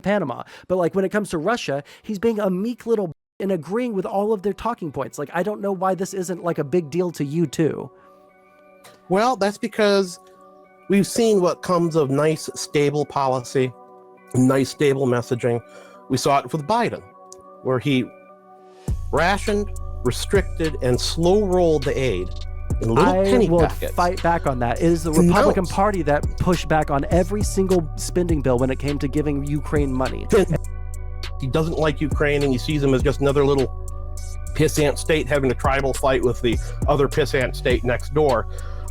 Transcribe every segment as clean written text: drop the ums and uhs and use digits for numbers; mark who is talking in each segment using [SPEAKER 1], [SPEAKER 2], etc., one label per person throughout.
[SPEAKER 1] Panama. But like when it comes to Russia, he's being a meek little and agreeing with all of their talking points. Like, I don't know why this isn't like a big deal to you too.
[SPEAKER 2] Well, that's because we've seen what comes of nice, stable policy, nice, stable messaging. We saw it with Biden, where he rationed, restricted, and slow-rolled the aid in little penny
[SPEAKER 1] I will
[SPEAKER 2] packets.
[SPEAKER 1] fight back on that. It is the Republican Party that pushed back on every single spending bill when it came to giving Ukraine money.
[SPEAKER 2] He doesn't like Ukraine, and he sees them as just another little pissant state having a tribal fight with the other pissant state next door.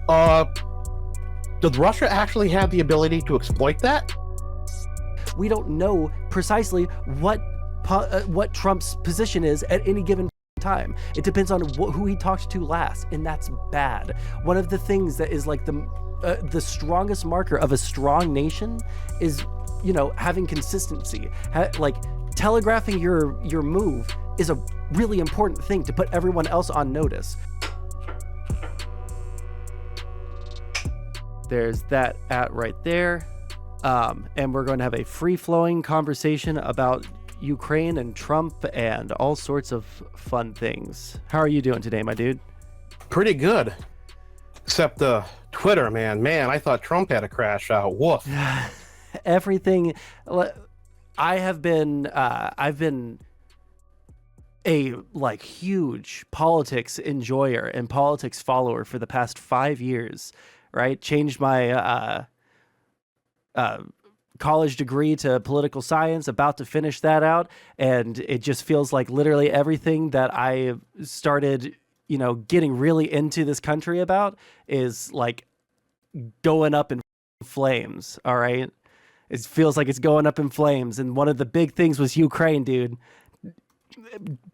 [SPEAKER 2] Does Russia actually have the ability to exploit that?
[SPEAKER 1] We don't know precisely what Trump's position is at any given time. It depends on who he talked to last, and that's bad. One of the things that is like the strongest marker of a strong nation is, you know, having consistency. Like telegraphing your move is a really important thing to put everyone else on notice. There's that right there. And we're going to have a free-flowing conversation about Ukraine and Trump and all sorts of fun things. How are you doing today, my dude?
[SPEAKER 2] Pretty good. Except Twitter, man. I thought Trump had a crash out. Woof.
[SPEAKER 1] Everything. I've been a like huge politics enjoyer and politics follower for the past 5 years, right? Changed my college degree to political science, about to finish that out, and it just feels like literally everything that I started, you know, getting really into this country about is like going up in flames. All right, it feels like it's going up in flames, and one of the big things was Ukraine, dude.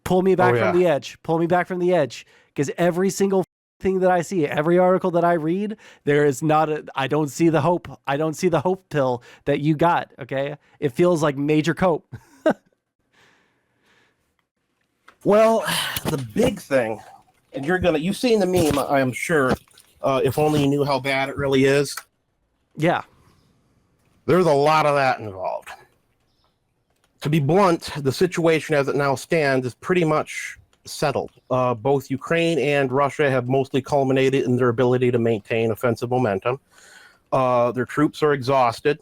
[SPEAKER 1] Pull me back from the edge. Pull me back from the edge, because every single thing that I see, every article that I read, there is not I don't see the hope. I don't see the hope pill that you got. Okay, it feels like major cope.
[SPEAKER 2] Well, the big thing, and you've seen the meme, I am sure. If only you knew how bad it really is.
[SPEAKER 1] Yeah,
[SPEAKER 2] there's a lot of that involved. To be blunt, the situation as it now stands is pretty much settled. Both Ukraine and Russia have mostly culminated in their ability to maintain offensive momentum. Their troops are exhausted.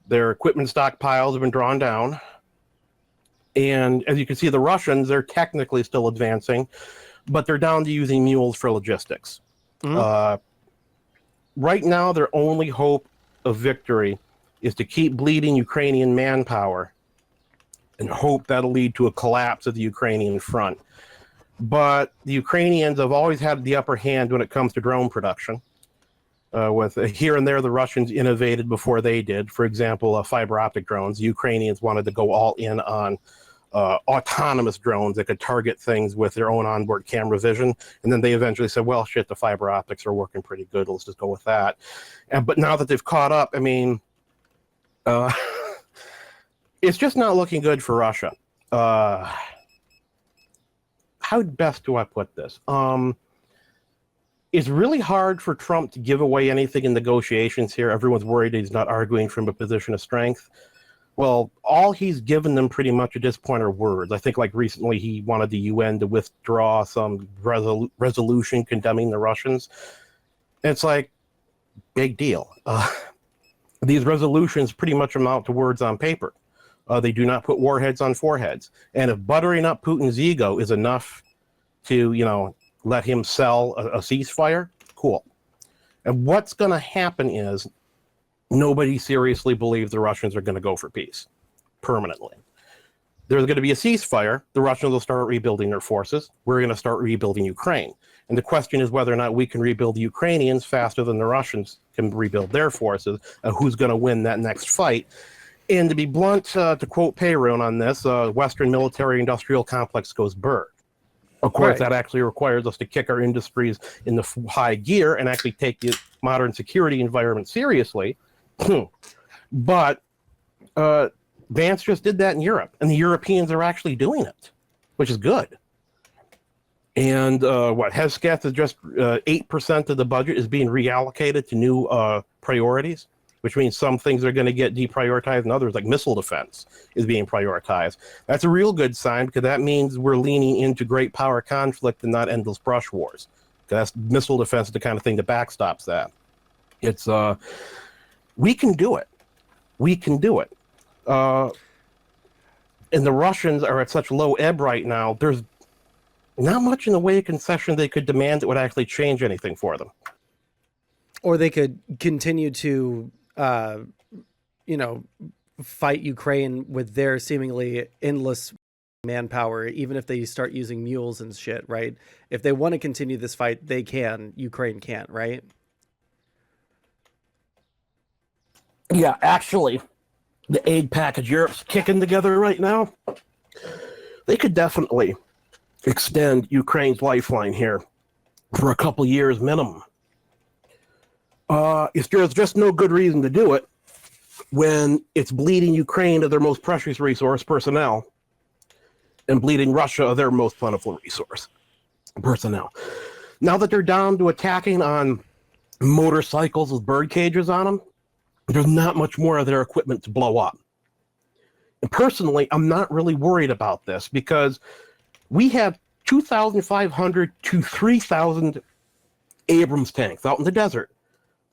[SPEAKER 2] Their equipment stockpiles have been drawn down. And as you can see, the Russians, they're technically still advancing, but they're down to using mules for logistics. Mm-hmm. Right now, their only hope of victory is to keep bleeding Ukrainian manpower and hope that'll lead to a collapse of the Ukrainian front. But the Ukrainians have always had the upper hand when it comes to drone production. With here and there, the Russians innovated before they did. For example, fiber optic drones. The Ukrainians wanted to go all in on autonomous drones that could target things with their own onboard camera vision. And then they eventually said, well, shit, the fiber optics are working pretty good. Let's just go with that. But now that they've caught up, I mean, it's just not looking good for Russia. How best do I put this? It's really hard for Trump to give away anything in negotiations here. Everyone's worried he's not arguing from a position of strength. Well, all he's given them pretty much at this point are words. I think like recently he wanted the UN to withdraw some resolution condemning the Russians. And it's like, big deal. These resolutions pretty much amount to words on paper. They do not put warheads on foreheads. And if buttering up Putin's ego is enough to, you know, let him sell a ceasefire, cool. And what's going to happen is nobody seriously believes the Russians are going to go for peace permanently. There's going to be a ceasefire. The Russians will start rebuilding their forces. We're going to start rebuilding Ukraine. And the question is whether or not we can rebuild the Ukrainians faster than the Russians can rebuild their forces. Who's going to win that next fight? And to be blunt, to quote Payron on this, Western military-industrial complex goes berg. Of course, That actually requires us to kick our industries in the high gear and actually take the modern security environment seriously. But Vance just did that in Europe, and the Europeans are actually doing it, which is good. And Hesketh is just 8% of the budget is being reallocated to new priorities, which means some things are going to get deprioritized and others, like missile defense, is being prioritized. That's a real good sign, because that means we're leaning into great power conflict and not endless brush wars. Because that's missile defense is the kind of thing that backstops that. It's we can do it. We can do it. And the Russians are at such low ebb right now, there's not much in the way of concession they could demand that would actually change anything for them.
[SPEAKER 1] Or they could continue to, fight Ukraine with their seemingly endless manpower, even if they start using mules and shit, right? If they want to continue this fight, they can. Ukraine can't, right?
[SPEAKER 2] Yeah, actually, the aid package Europe's kicking together right now, they could definitely extend Ukraine's lifeline here for a couple years minimum. If there's just no good reason to do it when it's bleeding Ukraine of their most precious resource, personnel, and bleeding Russia of their most plentiful resource, personnel. Now that they're down to attacking on motorcycles with bird cages on them, there's not much more of their equipment to blow up. And personally, I'm not really worried about this, because we have 2,500 to 3,000 Abrams tanks out in the desert,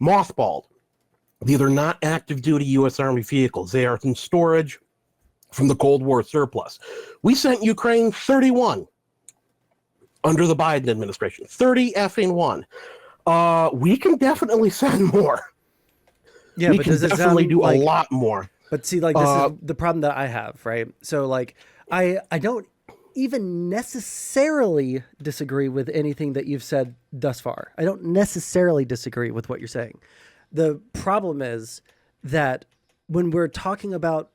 [SPEAKER 2] mothballed. These are not active duty U.S. Army vehicles. They are in storage from the Cold War surplus. We sent Ukraine 31 under the Biden administration. 30 effing one. We can definitely send more.
[SPEAKER 1] Yeah,
[SPEAKER 2] we
[SPEAKER 1] but
[SPEAKER 2] can
[SPEAKER 1] does it
[SPEAKER 2] definitely
[SPEAKER 1] sound
[SPEAKER 2] do
[SPEAKER 1] like,
[SPEAKER 2] a lot more.
[SPEAKER 1] But see, like, this is the problem that I have, right? So, like, I don't even necessarily disagree with anything that you've said thus far. I don't necessarily disagree with what you're saying. The problem is that when we're talking about,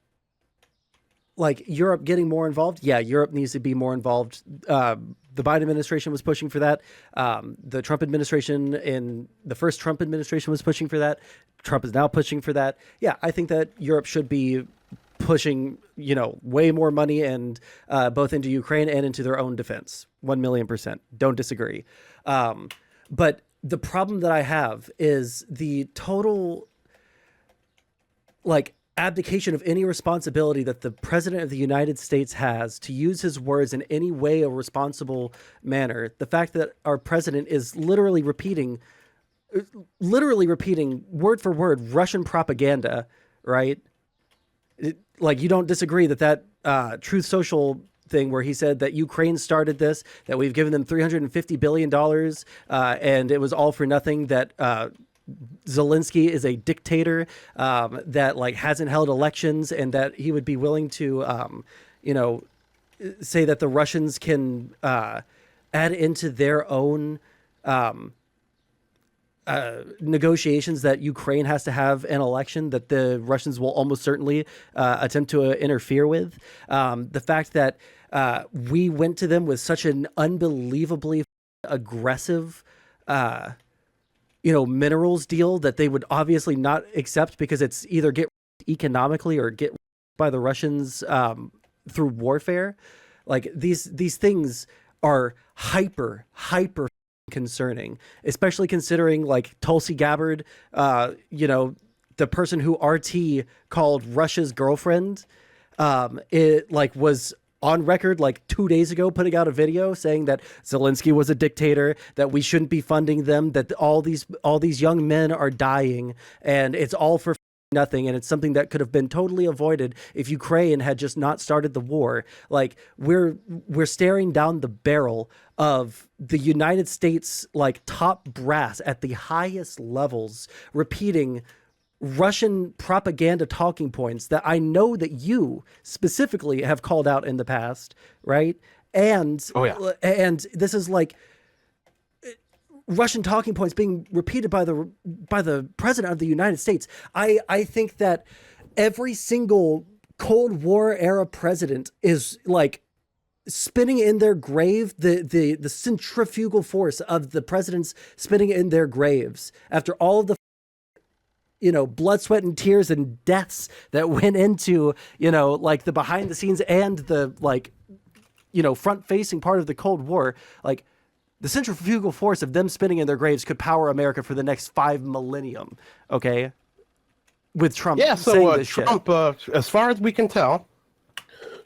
[SPEAKER 1] like, Europe getting more involved, yeah, Europe needs to be more involved. The Biden administration was pushing for that. The Trump administration in the first Trump administration was pushing for that. Trump is now pushing for that. Yeah, I think that Europe should be pushing, way more money and both into Ukraine and into their own defense. 1,000,000%. Don't disagree. But the problem that I have is the total, like, abdication of any responsibility that the president of the United States has to use his words in any way a responsible manner. The fact that our president is literally repeating word for word Russian propaganda, right? Like, you don't disagree that Truth Social thing where he said that Ukraine started this, that we've given them $350 billion, and it was all for nothing, that Zelensky is a dictator, that, like, hasn't held elections, and that he would be willing to, say that the Russians can add into their own negotiations that Ukraine has to have an election that the Russians will almost certainly attempt to interfere with. The fact that we went to them with such an unbelievably aggressive minerals deal that they would obviously not accept, because it's either get economically or get by the Russians through warfare. Like, these things are hyper concerning, especially considering, like, Tulsi Gabbard, the person who RT called Russia's girlfriend, it, like, was on record, like, 2 days ago, putting out a video saying that Zelensky was a dictator, that we shouldn't be funding them, that all these young men are dying, and it's all for nothing, and it's something that could have been totally avoided if Ukraine had just not started the war. Like, we're staring down the barrel of the United States, like, top brass at the highest levels repeating Russian propaganda talking points that I know that you specifically have called out in the past, right? And and this is like Russian talking points being repeated by the president of the United States. I think that every single Cold War era president is, like, spinning in their grave, the centrifugal force of the presidents spinning in their graves after all of the blood, sweat, and tears and deaths that went into, like, the behind the scenes and the, like, front facing part of the Cold War. Like, the centrifugal force of them spinning in their graves could power America for the next 5 millennium. Okay. with Trump
[SPEAKER 2] Yeah,
[SPEAKER 1] saying
[SPEAKER 2] so
[SPEAKER 1] this shit.
[SPEAKER 2] Trump, as far as we can tell,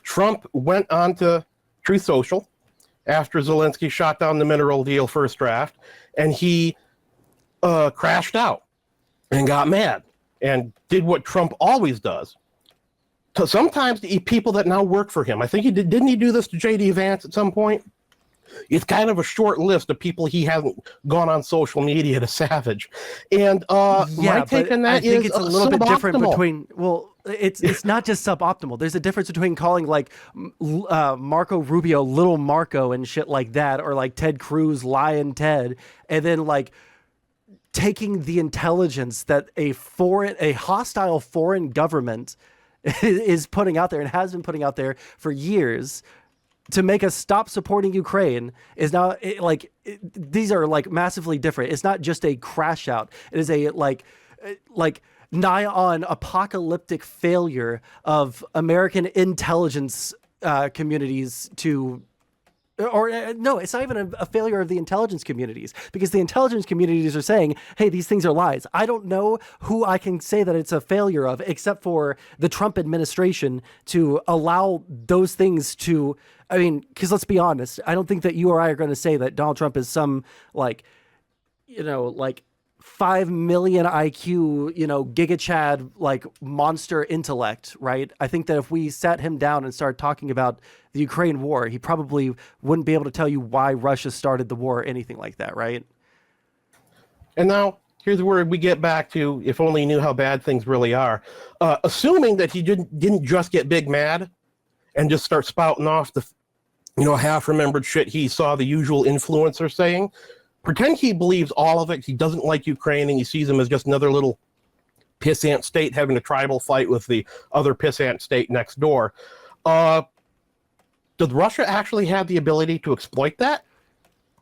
[SPEAKER 2] Trump went on to Truth Social after Zelensky shot down the mineral deal first draft, and he crashed out and got mad and did what Trump always does. So sometimes the people that now work for him, I think didn't he do this to J.D. Vance at some point? It's kind of a short list of people he hasn't gone on social media to savage. And my take on that
[SPEAKER 1] I think
[SPEAKER 2] is
[SPEAKER 1] it's a little bit different
[SPEAKER 2] suboptimal.
[SPEAKER 1] between, well, it's not just suboptimal. There's a difference between calling like Marco Rubio Little Marco and shit like that, or like Ted Cruz Lion Ted, and then like taking the intelligence that a hostile foreign government is putting out there and has been putting out there for years to make us stop supporting Ukraine is now these are like massively different. It's not just a crash out. It is a like nigh on apocalyptic failure of American intelligence communities to, or no, it's not even a failure of the intelligence communities, because the intelligence communities are saying, hey, these things are lies. I don't know who I can say that it's a failure of, except for the Trump administration, to allow those things to, I mean, because let's be honest, I don't think that you or I are going to say that Donald Trump is some like 5 million IQ, Giga Chad, like monster intellect, right? I think that if we sat him down and started talking about the Ukraine war, he probably wouldn't be able to tell you why Russia started the war or anything like that, right?
[SPEAKER 2] And now here's where we get back to, if only he knew how bad things really are. Assuming that he didn't just get big mad and just start spouting off the half-remembered shit he saw the usual influencer saying. Pretend he believes all of it. He doesn't like Ukraine, and he sees them as just another little pissant state having a tribal fight with the other pissant state next door. Does Russia actually have the ability to exploit that?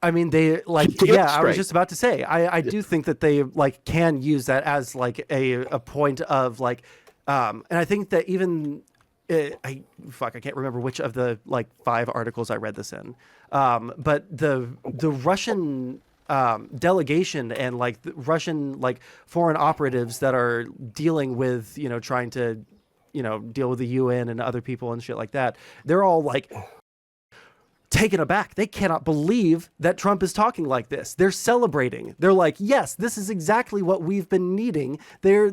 [SPEAKER 1] I mean, they I was just about to say, I do think that they can use that as like a point of and I think that even I can't remember which of the 5 articles I read this in, but the Russian delegation and the Russian foreign operatives that are dealing with trying to deal with the UN and other people and shit like that, they're all taken aback. They cannot believe that Trump is talking like this. They're celebrating. They're like, yes, this is exactly what we've been needing. They're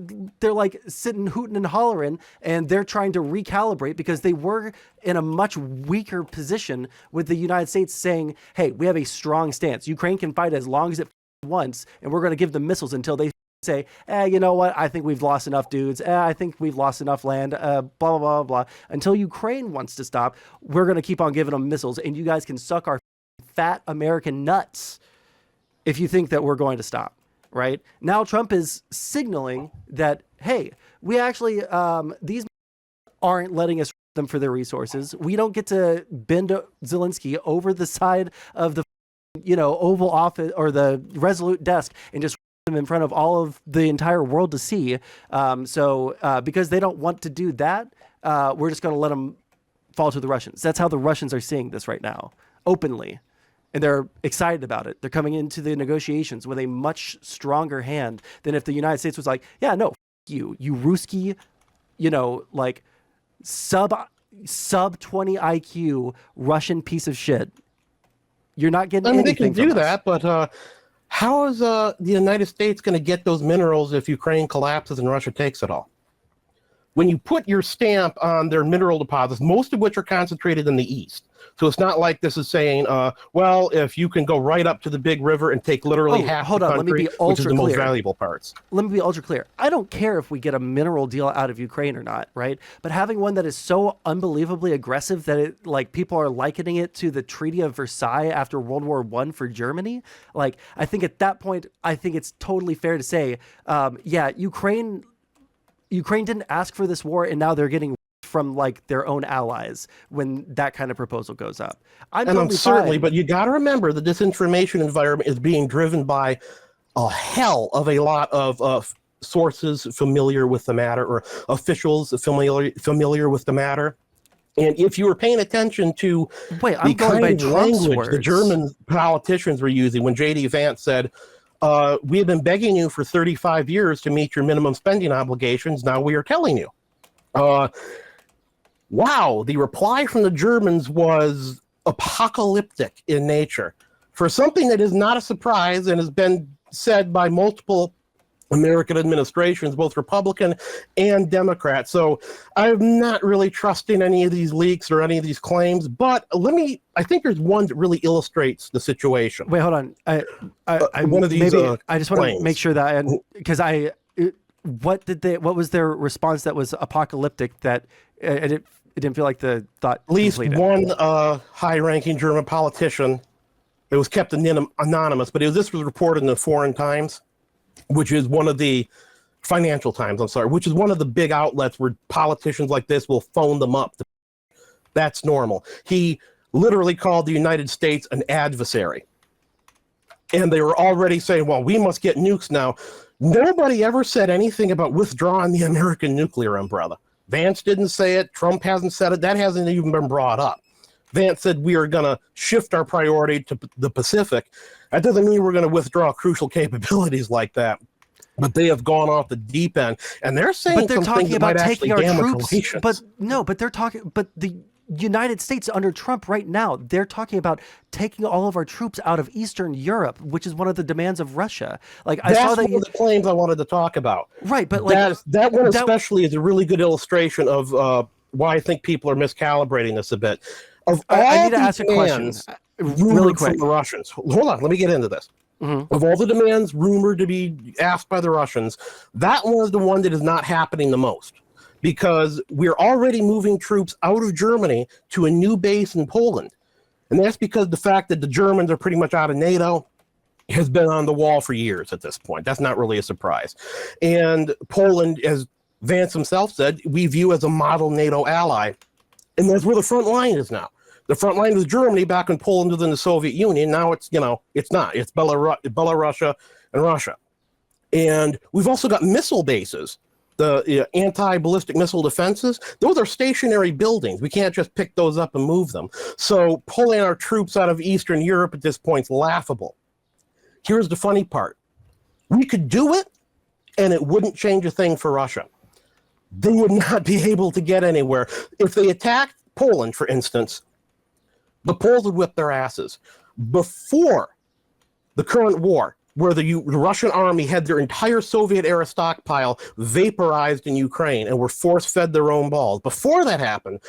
[SPEAKER 1] sitting hooting and hollering, and they're trying to recalibrate because they were in a much weaker position with the United States saying, hey, we have a strong stance. Ukraine can fight as long as it wants, and we're going to give them missiles until they say, you know what? I think we've lost enough dudes. I think we've lost enough land. Blah, blah, blah, blah. Until Ukraine wants to stop, we're going to keep on giving them missiles, and you guys can suck our fat American nuts if you think that we're going to stop, right? Now Trump is signaling that, hey, we actually, these aren't letting us them for their resources. We don't get to bend Zelensky over the side of the, Oval Office or the Resolute desk and just in front of all of the entire world to see. So because they don't want to do that, we're just going to let them fall to the Russians. That's how the Russians are seeing this right now, openly. And they're excited about it. They're coming into the negotiations with a much stronger hand than if the United States was like, yeah, no, you Ruski, sub 20 IQ Russian piece of shit. You're not getting anything.
[SPEAKER 2] They can do
[SPEAKER 1] us.
[SPEAKER 2] that, but how is the United States going to get those minerals if Ukraine collapses and Russia takes it all? When you put your stamp on their mineral deposits, most of which are concentrated in the east. So it's not like this is saying, well, if you can go right up to the big river and take literally half the country, which is the most valuable parts.
[SPEAKER 1] Let me be ultra clear. I don't care if we get a mineral deal out of Ukraine or not, right? But having one that is so unbelievably aggressive that it people are likening it to the Treaty of Versailles after World War I for Germany. I think at that point, I think it's totally fair to say, Ukraine didn't ask for this war, and now they're getting from their own allies when that kind of proposal goes up.
[SPEAKER 2] Certainly, but you got to remember the disinformation environment is being driven by a hell of a lot of sources familiar with the matter, or officials familiar with the matter. And if you were paying attention to the kind of language the German politicians were using when J.D. Vance said, We have been begging you for 35 years to meet your minimum spending obligations. Now we are telling you. Wow, the reply from the Germans was apocalyptic in nature. For something that is not a surprise and has been said by multiple American administrations, both Republican and Democrat. So I'm not really trusting any of these leaks or any of these claims, but I think there's one that really illustrates the situation.
[SPEAKER 1] Wait, hold on.
[SPEAKER 2] One of these
[SPEAKER 1] I just want
[SPEAKER 2] claims.
[SPEAKER 1] to make sure that, because what was their response that was apocalyptic that it didn't feel like the thought
[SPEAKER 2] At least
[SPEAKER 1] completed?
[SPEAKER 2] one high-ranking German politician, it was kept anonymous, but this was reported in the Foreign Times, which is one of the Financial Times, I'm sorry, which is one of the big outlets where politicians like this will phone them up. That's normal. He literally called the United States an adversary. And they were already saying, well, we must get nukes now. Nobody ever said anything about withdrawing the American nuclear umbrella. Vance didn't say it. Trump hasn't said it. That hasn't even been brought up. Vance said we are going to shift our priority to the Pacific. That doesn't mean we're going to withdraw crucial capabilities like that. But they have gone off the deep end, and they're saying
[SPEAKER 1] But they're talking about taking our troops.
[SPEAKER 2] Relations.
[SPEAKER 1] But the United States under Trump right now, they're talking about taking all of our troops out of Eastern Europe, which is one of the demands of Russia. Like I saw that
[SPEAKER 2] one of the claims I wanted to talk about.
[SPEAKER 1] Right, but like
[SPEAKER 2] that one especially is a really good illustration of why I think people are miscalibrating this a bit.
[SPEAKER 1] I need to ask a question really quick.
[SPEAKER 2] From the Russians. Hold on, let me get into this. Mm-hmm. Of all the demands rumored to be asked by the Russians, that was the one that is not happening the most, because we're already moving troops out of Germany to a new base in Poland. And that's because the fact that the Germans are pretty much out of NATO has been on the wall for years at this point. That's not really a surprise. And Poland, as Vance himself said, we view as a model NATO ally. And that's where the front line is now. The front line was Germany back when Poland was in the Soviet Union. Now it's not. It's Belarus and Russia. And we've also got missile bases. The anti-ballistic missile defenses, those are stationary buildings. We can't just pick those up and move them. So pulling our troops out of Eastern Europe at this point is laughable. Here's the funny part. We could do it, and it wouldn't change a thing for Russia. They would not be able to get anywhere. If they attacked Poland, for instance, the Poles would whip their asses. Before the current war, where the Russian army had their entire Soviet-era stockpile vaporized in Ukraine and were force-fed their own balls. Before that happened,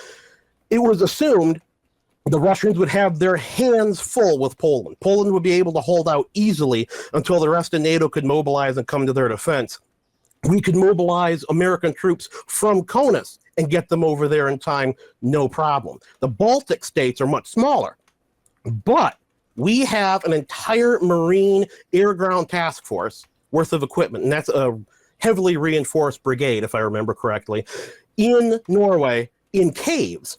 [SPEAKER 2] it was assumed the Russians would have their hands full with Poland. Poland would be able to hold out easily until the rest of NATO could mobilize and come to their defense. We could mobilize American troops from Kaunas and get them over there in time, no problem. The Baltic states are much smaller, but we have an entire Marine air-ground task force worth of equipment, and that's a heavily reinforced brigade, if I remember correctly, in Norway, in caves,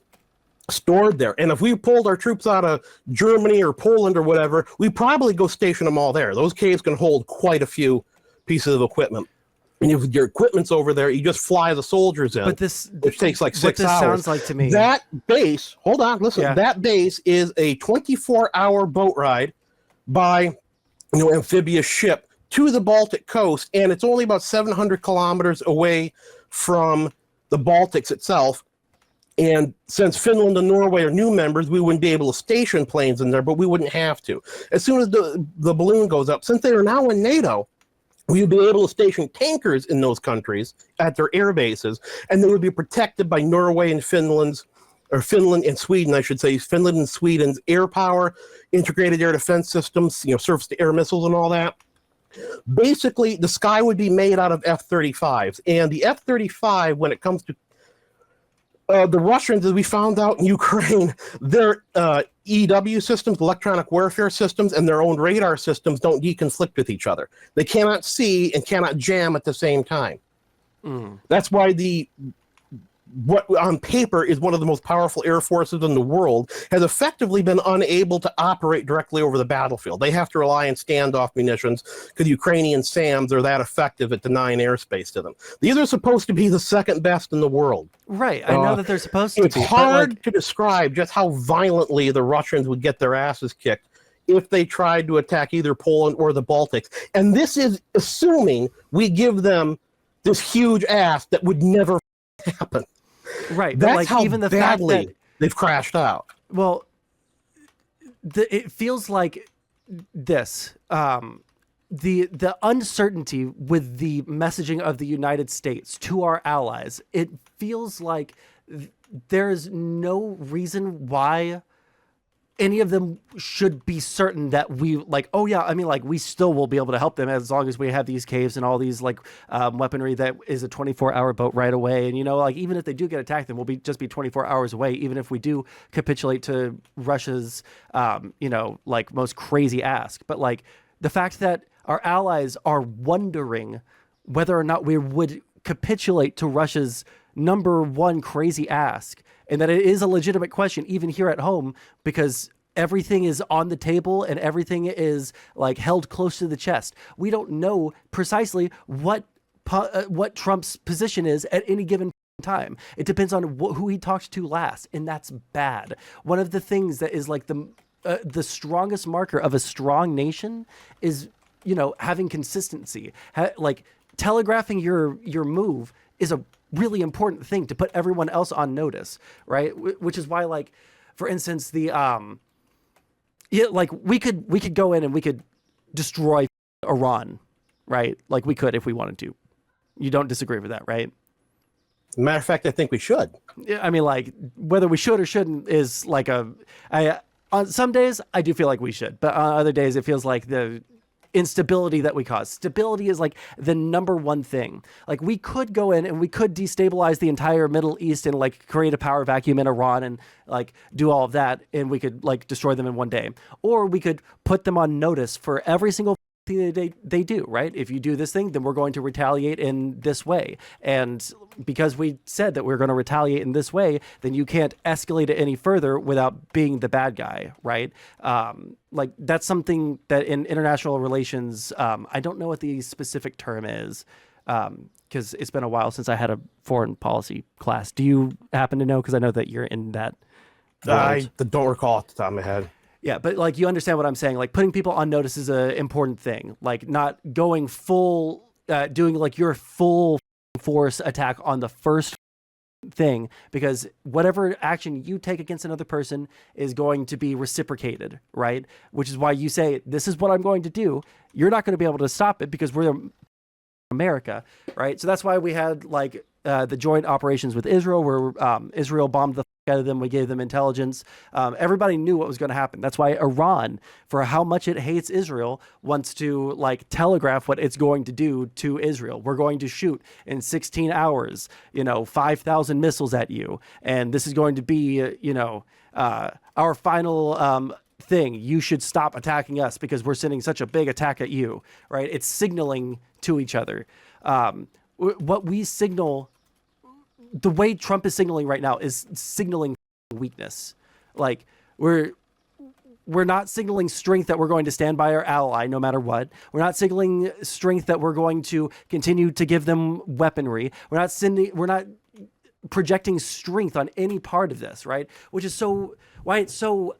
[SPEAKER 2] stored there. And if we pulled our troops out of Germany or Poland or whatever, we'd probably go station them all there. Those caves can hold quite a few pieces of equipment. And if your equipment's over there, you just fly the soldiers in, which takes like 6 hours.
[SPEAKER 1] Sounds like to me.
[SPEAKER 2] That base, hold on, listen, that base is a 24-hour boat ride by amphibious ship to the Baltic coast, and it's only about 700 kilometers away from the Baltics itself. And since Finland and Norway are new members, we wouldn't be able to station planes in there, but we wouldn't have to. As soon as the balloon goes up, since they are now in NATO, we would be able to station tankers in those countries at their air bases, and they would be protected by Norway and Finland and Sweden, I should say, Finland and Sweden's air power, integrated air defense systems, surface-to-air missiles and all that. Basically, the sky would be made out of F-35s, and the F-35, when it comes to the Russians, as we found out in Ukraine, their EW systems, electronic warfare systems, and their own radar systems don't deconflict with each other. They cannot see and cannot jam at the same time. That's why what on paper is one of the most powerful air forces in the world has effectively been unable to operate directly over the battlefield. They have to rely on standoff munitions because Ukrainian SAMs are that effective at denying airspace to them. These are supposed to be the second best in the world.
[SPEAKER 1] Right, I know that they're supposed to be.
[SPEAKER 2] It's hard to describe just how violently the Russians would get their asses kicked if they tried to attack either Poland or the Baltics. And this is assuming we give them this huge ask that would never happen.
[SPEAKER 1] Right.
[SPEAKER 2] That's
[SPEAKER 1] but like
[SPEAKER 2] how
[SPEAKER 1] even the
[SPEAKER 2] badly
[SPEAKER 1] fact that
[SPEAKER 2] they've crashed out.
[SPEAKER 1] well, it feels like this. The uncertainty with the messaging of the United States to our allies, it feels like there's no reason why any of them should be certain that we like, oh yeah, I mean, like we still will be able to help them as long as we have these caves and all these like weaponry that is a 24-hour boat right away. And, you know, like even if they do get attacked, then we'll just be 24 hours away, even if we do capitulate to Russia's, you know, like most crazy ask. But like the fact that our allies are wondering whether or not we would capitulate to Russia's number one crazy ask, and that it is a legitimate question even here at home, because everything is on the table and everything is like held close to the chest. We don't know precisely what Trump's position is at any given time. It depends on who he talks to last, and that's bad. One of the things that is like the strongest marker of a strong nation is, you know, having consistency. Like telegraphing your move is a really important thing to put everyone else on notice, right? Which is why, like, for instance, the yeah, like we could go in and we could destroy Iran, right? Like we could if we wanted to. You don't disagree with that, right?
[SPEAKER 2] Matter of fact, I think we should.
[SPEAKER 1] Yeah, I mean, like whether we should or shouldn't is like on some days I do feel like we should, but on other days it feels like the instability that we cause. Stability is like the number one thing. Like we could go in and we could destabilize the entire Middle East and like create a power vacuum in Iran and like do all of that, and we could like destroy them in one day. Or we could put them on notice for every single thing they do, right? If you do this thing, then we're going to retaliate in this way. And because we said that we're going to retaliate in this way, then you can't escalate it any further without being the bad guy, right? Like that's something that in international relations, I don't know what the specific term is, because it's been a while since I had a foreign policy class. Do you happen to know? Because I know that you're in that world.
[SPEAKER 2] I don't recall off the top of my head.
[SPEAKER 1] Yeah, but like you understand what I'm saying. Like putting people on notice is an important thing. Like not going full, doing like your full force attack on the first thing, because whatever action you take against another person is going to be reciprocated, right? Which is why you say, this is what I'm going to do. You're not going to be able to stop it because we're America, right? So that's why we had like the joint operations with Israel, where Israel bombed the out of them. We gave them intelligence. Everybody knew what was going to happen. That's why Iran, for how much it hates Israel, wants to like telegraph what it's going to do to Israel. We're going to shoot in 16 hours, 5,000 missiles at you. And this is going to be, our final thing. You should stop attacking us because we're sending such a big attack at you, right? It's signaling to each other. What we signal, the way Trump is signaling right now is signaling weakness. Like we're not signaling strength that we're going to stand by our ally no matter what. We're not signaling strength that we're going to continue to give them weaponry. We're not projecting strength on any part of this, right? Which is why it's so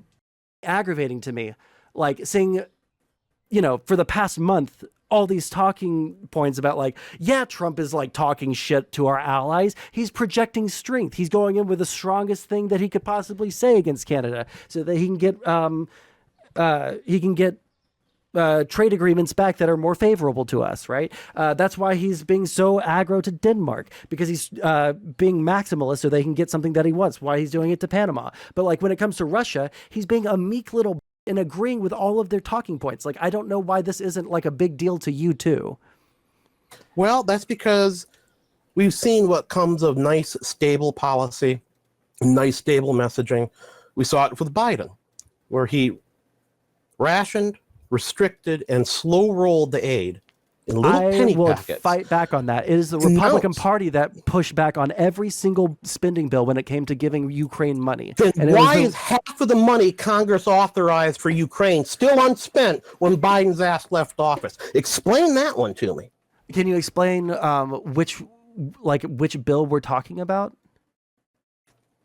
[SPEAKER 1] aggravating to me. Like saying, for the past month, all these talking points about like, yeah, Trump is like talking shit to our allies. He's projecting strength. He's going in with the strongest thing that he could possibly say against Canada so that he can get trade agreements back that are more favorable to us, right? That's why he's being so aggro to Denmark, because he's being maximalist so they can get something that he wants. Why he's doing it to Panama. But like when it comes to Russia, he's being a meek little and agreeing with all of their talking points. Like, I don't know why this isn't like a big deal to you too.
[SPEAKER 2] Well, that's because we've seen what comes of nice, stable policy, nice, stable messaging. We saw it with Biden, where he rationed, restricted, and slow-rolled the aid in little penny packets.
[SPEAKER 1] I will fight back on that. It is the Republican Party that pushed back on every single spending bill when it came to giving Ukraine money.
[SPEAKER 2] Then why is half of the money Congress authorized for Ukraine still unspent when Biden's ass left office? Explain that one to me.
[SPEAKER 1] Can you explain which bill we're talking about?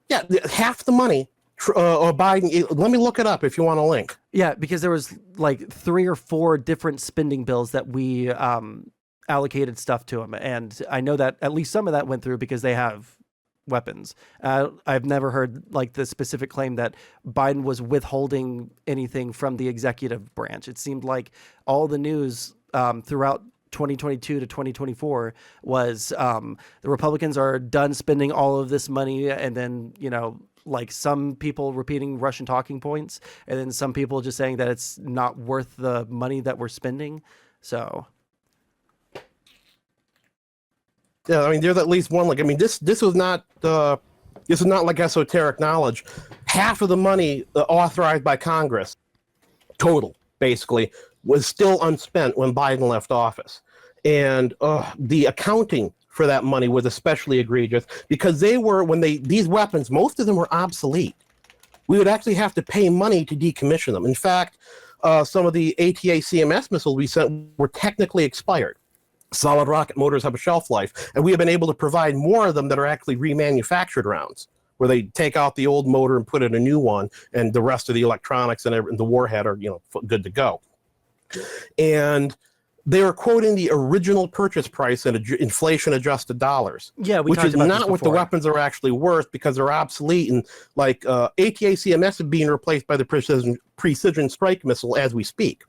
[SPEAKER 2] Yeah, half the money or Biden. Let me look it up if you want a link.
[SPEAKER 1] Yeah, because there was like 3 or 4 different spending bills that we allocated stuff to them, and I know that at least some of that went through because they have weapons. I've never heard like the specific claim that Biden was withholding anything from the executive branch. It seemed like all the news throughout 2022 to 2024 was the Republicans are done spending all of this money, and then, you know, like some people repeating Russian talking points, and then some people just saying that it's not worth the money that we're spending. So
[SPEAKER 2] yeah, I mean, there's at least one. Like, I mean, this was not this is not like esoteric knowledge. Half of the money authorized by Congress, total, basically, was still unspent when Biden left office, and the accounting for that money was especially egregious because they were, these weapons, most of them were obsolete. We would actually have to pay money to decommission them. In fact, some of the ATA-CMS missiles we sent were technically expired. Solid rocket motors have a shelf life, and we have been able to provide more of them that are actually remanufactured rounds, where they take out the old motor and put in a new one, and the rest of the electronics and the warhead are, you know, good to go. And they are quoting the original purchase price in inflation-adjusted dollars.
[SPEAKER 1] Yeah,
[SPEAKER 2] which is not what the weapons are actually worth because they're obsolete. And like ATA-CMS is being replaced by the precision strike missile as we speak.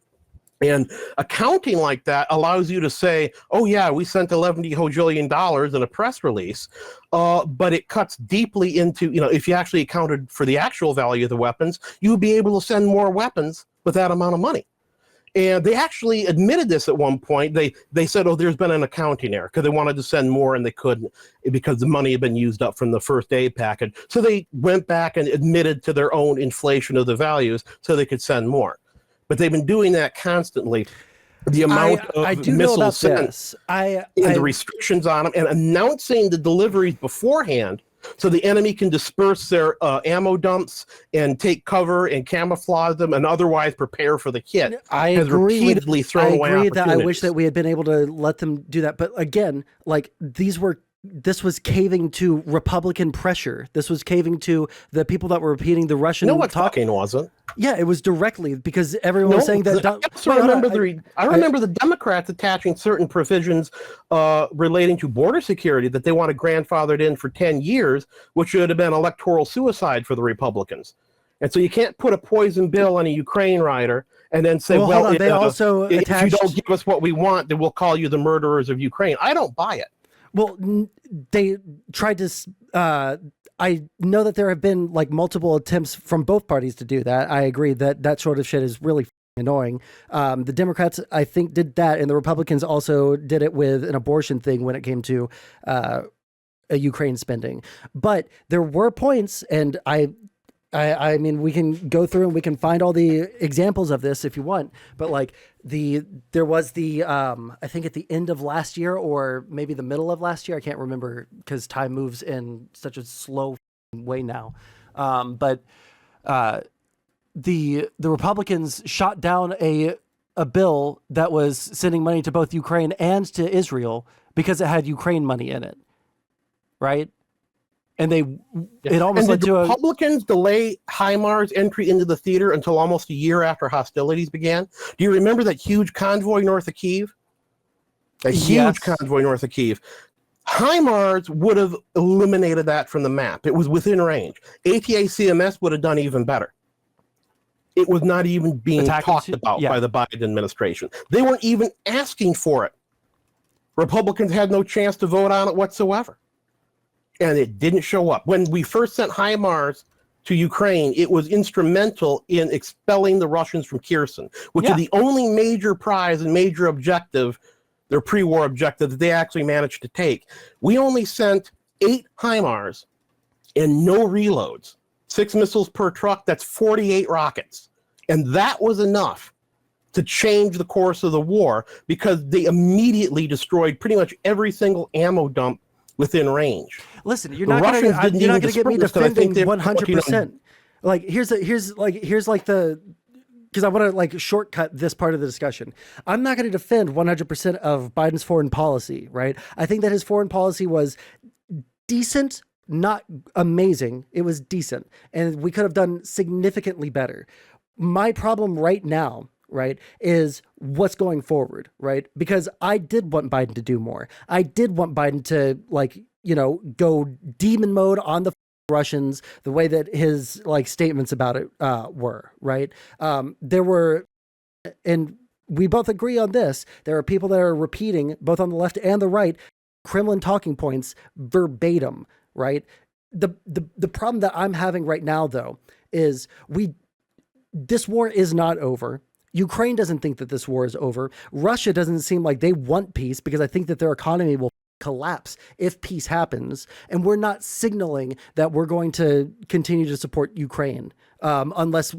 [SPEAKER 2] And accounting like that allows you to say, oh, yeah, we sent $11 hojillion in a press release, but it cuts deeply into, you know, if you actually accounted for the actual value of the weapons, you would be able to send more weapons with that amount of money. And they actually admitted this at one point. They said, oh, there's been an accounting error because they wanted to send more and they couldn't because the money had been used up from the first aid package. So they went back and admitted to their own inflation of the values so they could send more. But they've been doing that constantly. The amount of missiles sent and the restrictions on them and announcing the deliveries beforehand so the enemy can disperse their ammo dumps and take cover and camouflage them and otherwise prepare for the hit.
[SPEAKER 1] I agree.
[SPEAKER 2] Repeatedly thrown away opportunities.
[SPEAKER 1] I wish that we had been able to let them do that. But again, like this was caving to Republican pressure. This was caving to the people that were repeating the Russian.
[SPEAKER 2] No, what talking wasn't.
[SPEAKER 1] Yeah, it was directly because everyone was saying that.
[SPEAKER 2] I remember the Democrats attaching certain provisions relating to border security that they wanted grandfathered in for 10 years, which should have been electoral suicide for the Republicans. And so you can't put a poison bill on a Ukraine rider and then say, well,
[SPEAKER 1] they also
[SPEAKER 2] if you don't give us what we want, then we'll call you the murderers of Ukraine. I don't buy it.
[SPEAKER 1] Well, they tried to. I know that there have been like multiple attempts from both parties to do that. I agree that that sort of shit is really annoying. The Democrats, I think, did that, and the Republicans also did it with an abortion thing when it came to a Ukraine spending. But there were points, and I mean, we can go through and we can find all the examples of this if you want, but like there was I think at the end of last year or maybe the middle of last year, I can't remember because time moves in such a slow way now. But the Republicans shot down a bill that was sending money to both Ukraine and to Israel because it had Ukraine money in it. Right. And it almost led to
[SPEAKER 2] Republicans delay HIMARS entry into the theater until almost a year after hostilities began. Do you remember that huge convoy north of Kyiv? Huge convoy north of Kyiv. HIMARS would have eliminated that from the map. It was within range. ATA-CMS would have done even better. It was not even being talked about by the Biden administration. They weren't even asking for it. Republicans had no chance to vote on it whatsoever. And it didn't show up. When we first sent HIMARS to Ukraine, it was instrumental in expelling the Russians from Kherson, which is the only major prize and major objective, their pre-war objective, that they actually managed to take. We only sent 8 HIMARS and no reloads. 6 missiles per truck, that's 48 rockets. And that was enough to change the course of the war because they immediately destroyed pretty much every single ammo dump within range.
[SPEAKER 1] Listen, you're not going to get me defending 100%. Like here's like the, because I want to like shortcut this part of the discussion. I'm not going to defend 100% of Biden's foreign policy, right? I think that his foreign policy was decent not amazing. It was decent. And we could have done significantly better. My problem right now, right, is what's going forward, right? Because I did want Biden to do more. I did want Biden to, like, go demon mode on the Russians, the way that his like statements about it were, right? There were, and we both agree on this, there are people that are repeating, both on the left and the right, Kremlin talking points verbatim, right? The problem that I'm having right now, though, is this war is not over. Ukraine doesn't think that this war is over. Russia doesn't seem like they want peace, because I think that their economy will collapse if peace happens. And we're not signaling that we're going to continue to support Ukraine unless,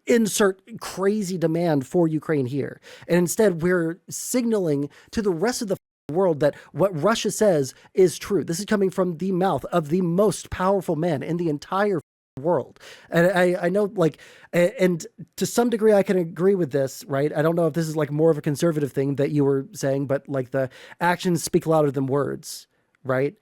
[SPEAKER 1] insert crazy demand for Ukraine here. And instead, we're signaling to the rest of the world that what Russia says is true. This is coming from the mouth of the most powerful man in the entire world. And I know, like, and to some degree I can agree with this, right? I don't know if this is like more of a conservative thing that you were saying, but like the actions speak louder than words, right?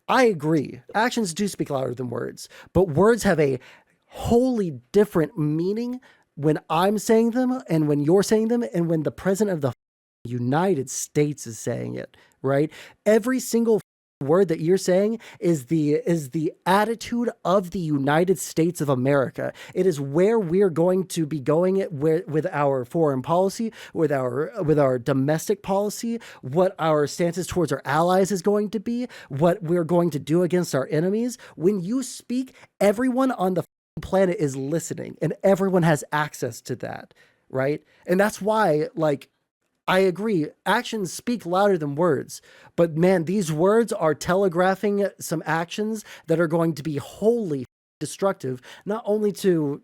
[SPEAKER 1] I agree. Actions do speak louder than words, but words have a wholly different meaning when I'm saying them and when you're saying them and when the president of the United States is saying it, right? Every single word that you're saying is the attitude of the United States of America. It is where we're going to be going with our foreign policy, with our domestic policy, what our stances towards our allies is going to be, what we're going to do against our enemies. When you speak, everyone on the planet is listening and everyone has access to that, right? And that's why, like, I agree. Actions speak louder than words, but man, these words are telegraphing some actions that are going to be wholly destructive, not only to,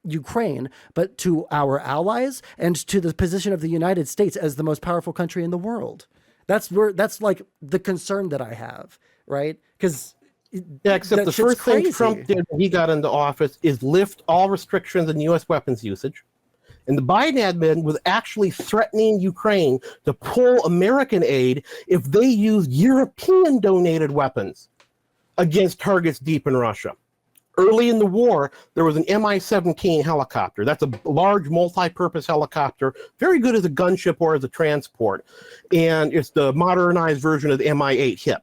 [SPEAKER 1] Ukraine, but to our allies and to the position of the United States as the most powerful country in the world. That's like the concern that I have, right? Because
[SPEAKER 2] except the first thing Trump did when he got into office is lift all restrictions on U.S. weapons usage. And the Biden admin was actually threatening Ukraine to pull American aid if they used European-donated weapons against targets deep in Russia. Early in the war, there was an Mi-17 helicopter. That's a large multi-purpose helicopter, very good as a gunship or as a transport. And it's the modernized version of the Mi-8 HIP.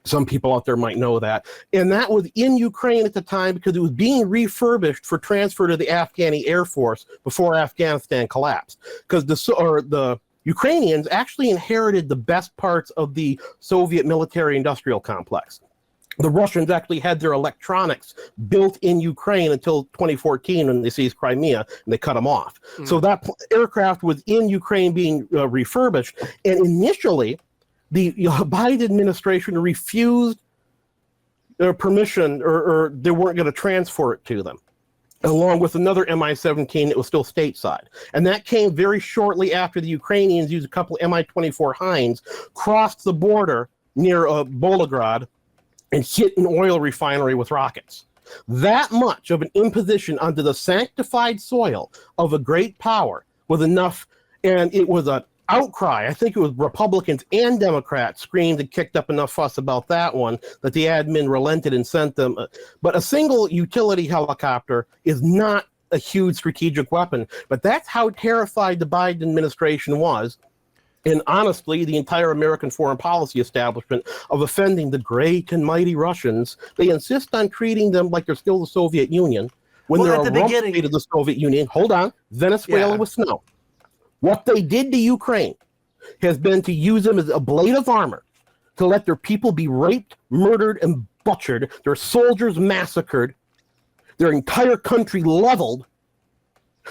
[SPEAKER 2] Some people out there might know that. And that was in Ukraine at the time because it was being refurbished for transfer to the Afghani Air Force before Afghanistan collapsed. Because the Ukrainians actually inherited the best parts of the Soviet military-industrial complex. The Russians actually had their electronics built in Ukraine until 2014 when they seized Crimea and they cut them off. So that aircraft was in Ukraine being refurbished. And initially, the Biden administration refused permission, or they weren't going to transfer it to them, along with another Mi-17 that was still stateside. And that came very shortly after the Ukrainians used a couple of Mi-24 Hinds, crossed the border near Volgograd, and hit an oil refinery with rockets. That much of an imposition onto the sanctified soil of a great power was enough, and it was an outcry. I think it was Republicans and Democrats screamed and kicked up enough fuss about that one that the admin relented and sent them. But a single utility helicopter is not a huge strategic weapon. But that's how terrified the Biden administration was, and honestly, the entire American foreign policy establishment, of offending the great and mighty Russians. They insist on treating them like they're still the Soviet Union when they're a rump state of the Soviet Union. Hold on, Venezuela with snow. What they did to Ukraine has been to use them as a blade of armor to let their people be raped, murdered, and butchered, their soldiers massacred, their entire country leveled,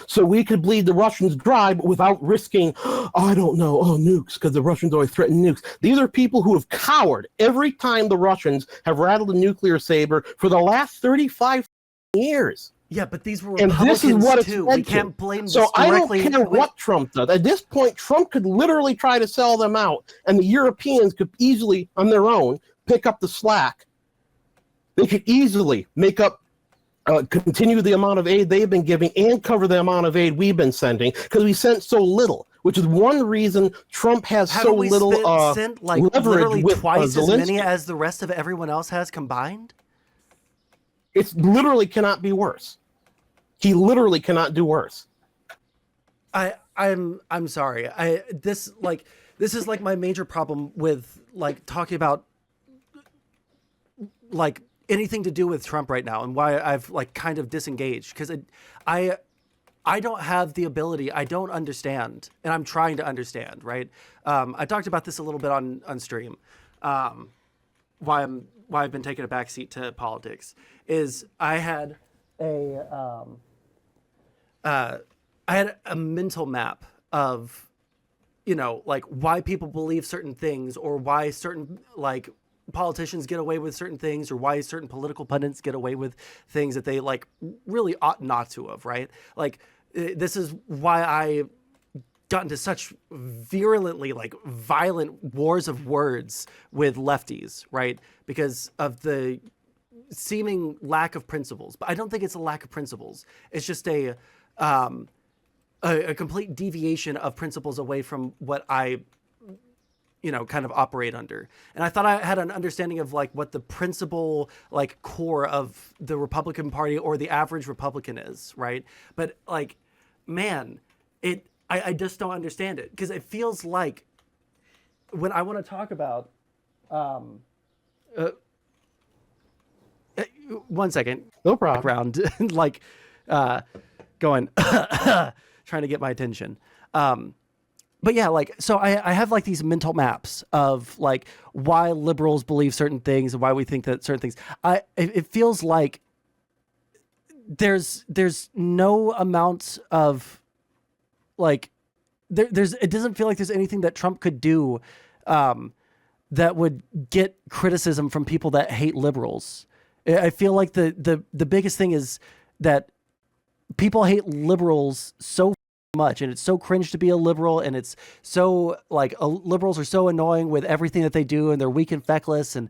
[SPEAKER 2] so we could bleed the Russians dry, but without risking, nukes, because the Russians always threaten nukes. These are people who have cowered every time the Russians have rattled a nuclear saber for the last 35 years.
[SPEAKER 1] Yeah, but these were
[SPEAKER 2] and
[SPEAKER 1] Republicans
[SPEAKER 2] this is what
[SPEAKER 1] too. We can't blame this
[SPEAKER 2] So
[SPEAKER 1] directly.
[SPEAKER 2] I don't care what Trump does. At this point, Trump could literally try to sell them out, and the Europeans could easily, on their own, pick up the slack. They could easily make up, continue the amount of aid they've been giving and cover the amount of aid we've been sending, because we sent so little. which is one reason Trump has
[SPEAKER 1] Haven't
[SPEAKER 2] so
[SPEAKER 1] we
[SPEAKER 2] little
[SPEAKER 1] sent like
[SPEAKER 2] leverage
[SPEAKER 1] literally
[SPEAKER 2] with
[SPEAKER 1] twice as many
[SPEAKER 2] Zelensky.
[SPEAKER 1] as the rest of everyone else has combined?
[SPEAKER 2] It literally cannot be worse. He literally cannot do worse.
[SPEAKER 1] I'm sorry. This is like my major problem with like talking about like anything to do with Trump right now, and why I've like kind of disengaged, because I don't have the ability. I don't understand, and I'm trying to understand. Right? I talked about this a little bit on stream. Why I've been taking a backseat to politics is I had a mental map of, you know, like why people believe certain things, or why certain like politicians get away with certain things, or why certain political pundits get away with things that they like really ought not to have, right? Like this is why I got into such virulently like violent wars of words with lefties, right? Because of the seeming lack of principles. But I don't think it's a lack of principles. It's just a complete deviation of principles away from what I, you know, kind of operate under. And I thought I had an understanding of like what the principle like core of the Republican Party or the average Republican is, right? But like, man, I just don't understand it, because it feels like when I want to talk about, one second,
[SPEAKER 2] No problem.
[SPEAKER 1] background, like going, trying to get my attention. But yeah, like, so I have like these mental maps of like why liberals believe certain things and why we think that certain things. It feels like there's no amount of like it doesn't feel like there's anything that Trump could do that would get criticism from people that hate liberals. I feel like the biggest thing is that people hate liberals so much, and it's so cringe to be a liberal, and it's so like liberals are so annoying with everything that they do, and they're weak and feckless, and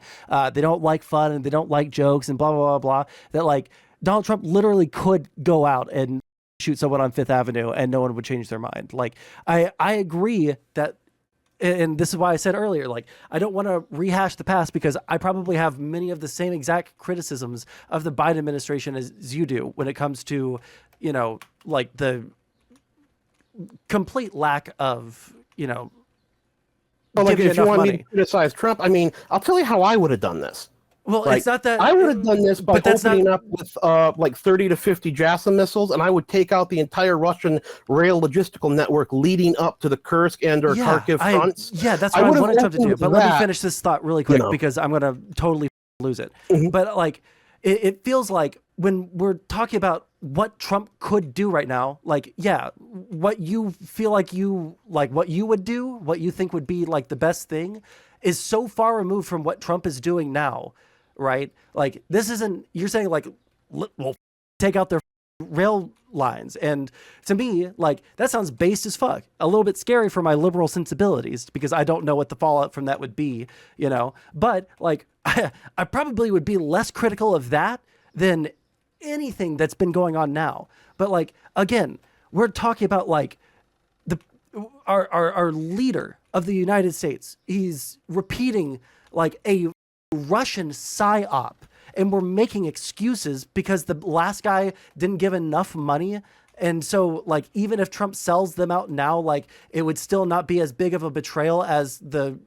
[SPEAKER 1] they don't like fun, and they don't like jokes, and blah blah blah blah, that like Donald Trump literally could go out and shoot someone on Fifth Avenue and no one would change their mind. Like I agree that, and this is why I said earlier, like, I don't want to rehash the past, because I probably have many of the same exact criticisms of the Biden administration as you do when it comes to, you know, like the complete lack of, you know,
[SPEAKER 2] Well, like, if you want
[SPEAKER 1] money.
[SPEAKER 2] me to criticize Trump, I mean, I'll tell you how I would have done this.
[SPEAKER 1] Well,
[SPEAKER 2] Like,
[SPEAKER 1] it's not that
[SPEAKER 2] I would have done this by opening up with like 30 to 50 JASSM missiles, and I would take out the entire Russian rail logistical network leading up to the Kursk and or Kharkiv fronts.
[SPEAKER 1] That's what I wanted Trump to do. But let me finish this thought really quick,
[SPEAKER 2] you know,
[SPEAKER 1] because I'm going to totally lose it.
[SPEAKER 2] Mhm.
[SPEAKER 1] But like, it feels like when we're talking about what Trump could do right now, like, yeah, what you feel like what you would do, what you think would be like the best thing, is so far removed from what Trump is doing now. Right? Like, this isn't, you're saying like, well, take out their rail lines. And to me, like, that sounds based as fuck. A little bit scary for my liberal sensibilities, because I don't know what the fallout from that would be, you know? But like, I probably would be less critical of that than anything that's been going on now. But like, again, we're talking about like our leader of the United States. He's repeating like a Russian psyop, and we're making excuses because the last guy didn't give enough money. And so like, even if Trump sells them out now, like, it would still not be as big of a betrayal as the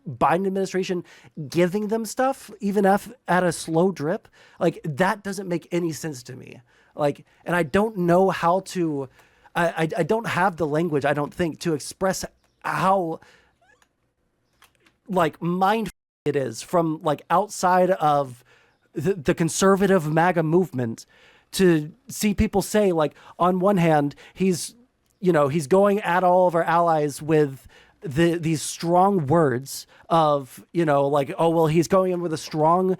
[SPEAKER 1] Biden administration giving them stuff, even if at a slow drip. Like, that doesn't make any sense to me. Like, and I don't know how to, I don't have the language, I don't think, to express how like mind it is from like outside of the conservative MAGA movement to see people say, like, on one hand, he's going at all of our allies with these strong words of, like, oh, well, he's going in with a strong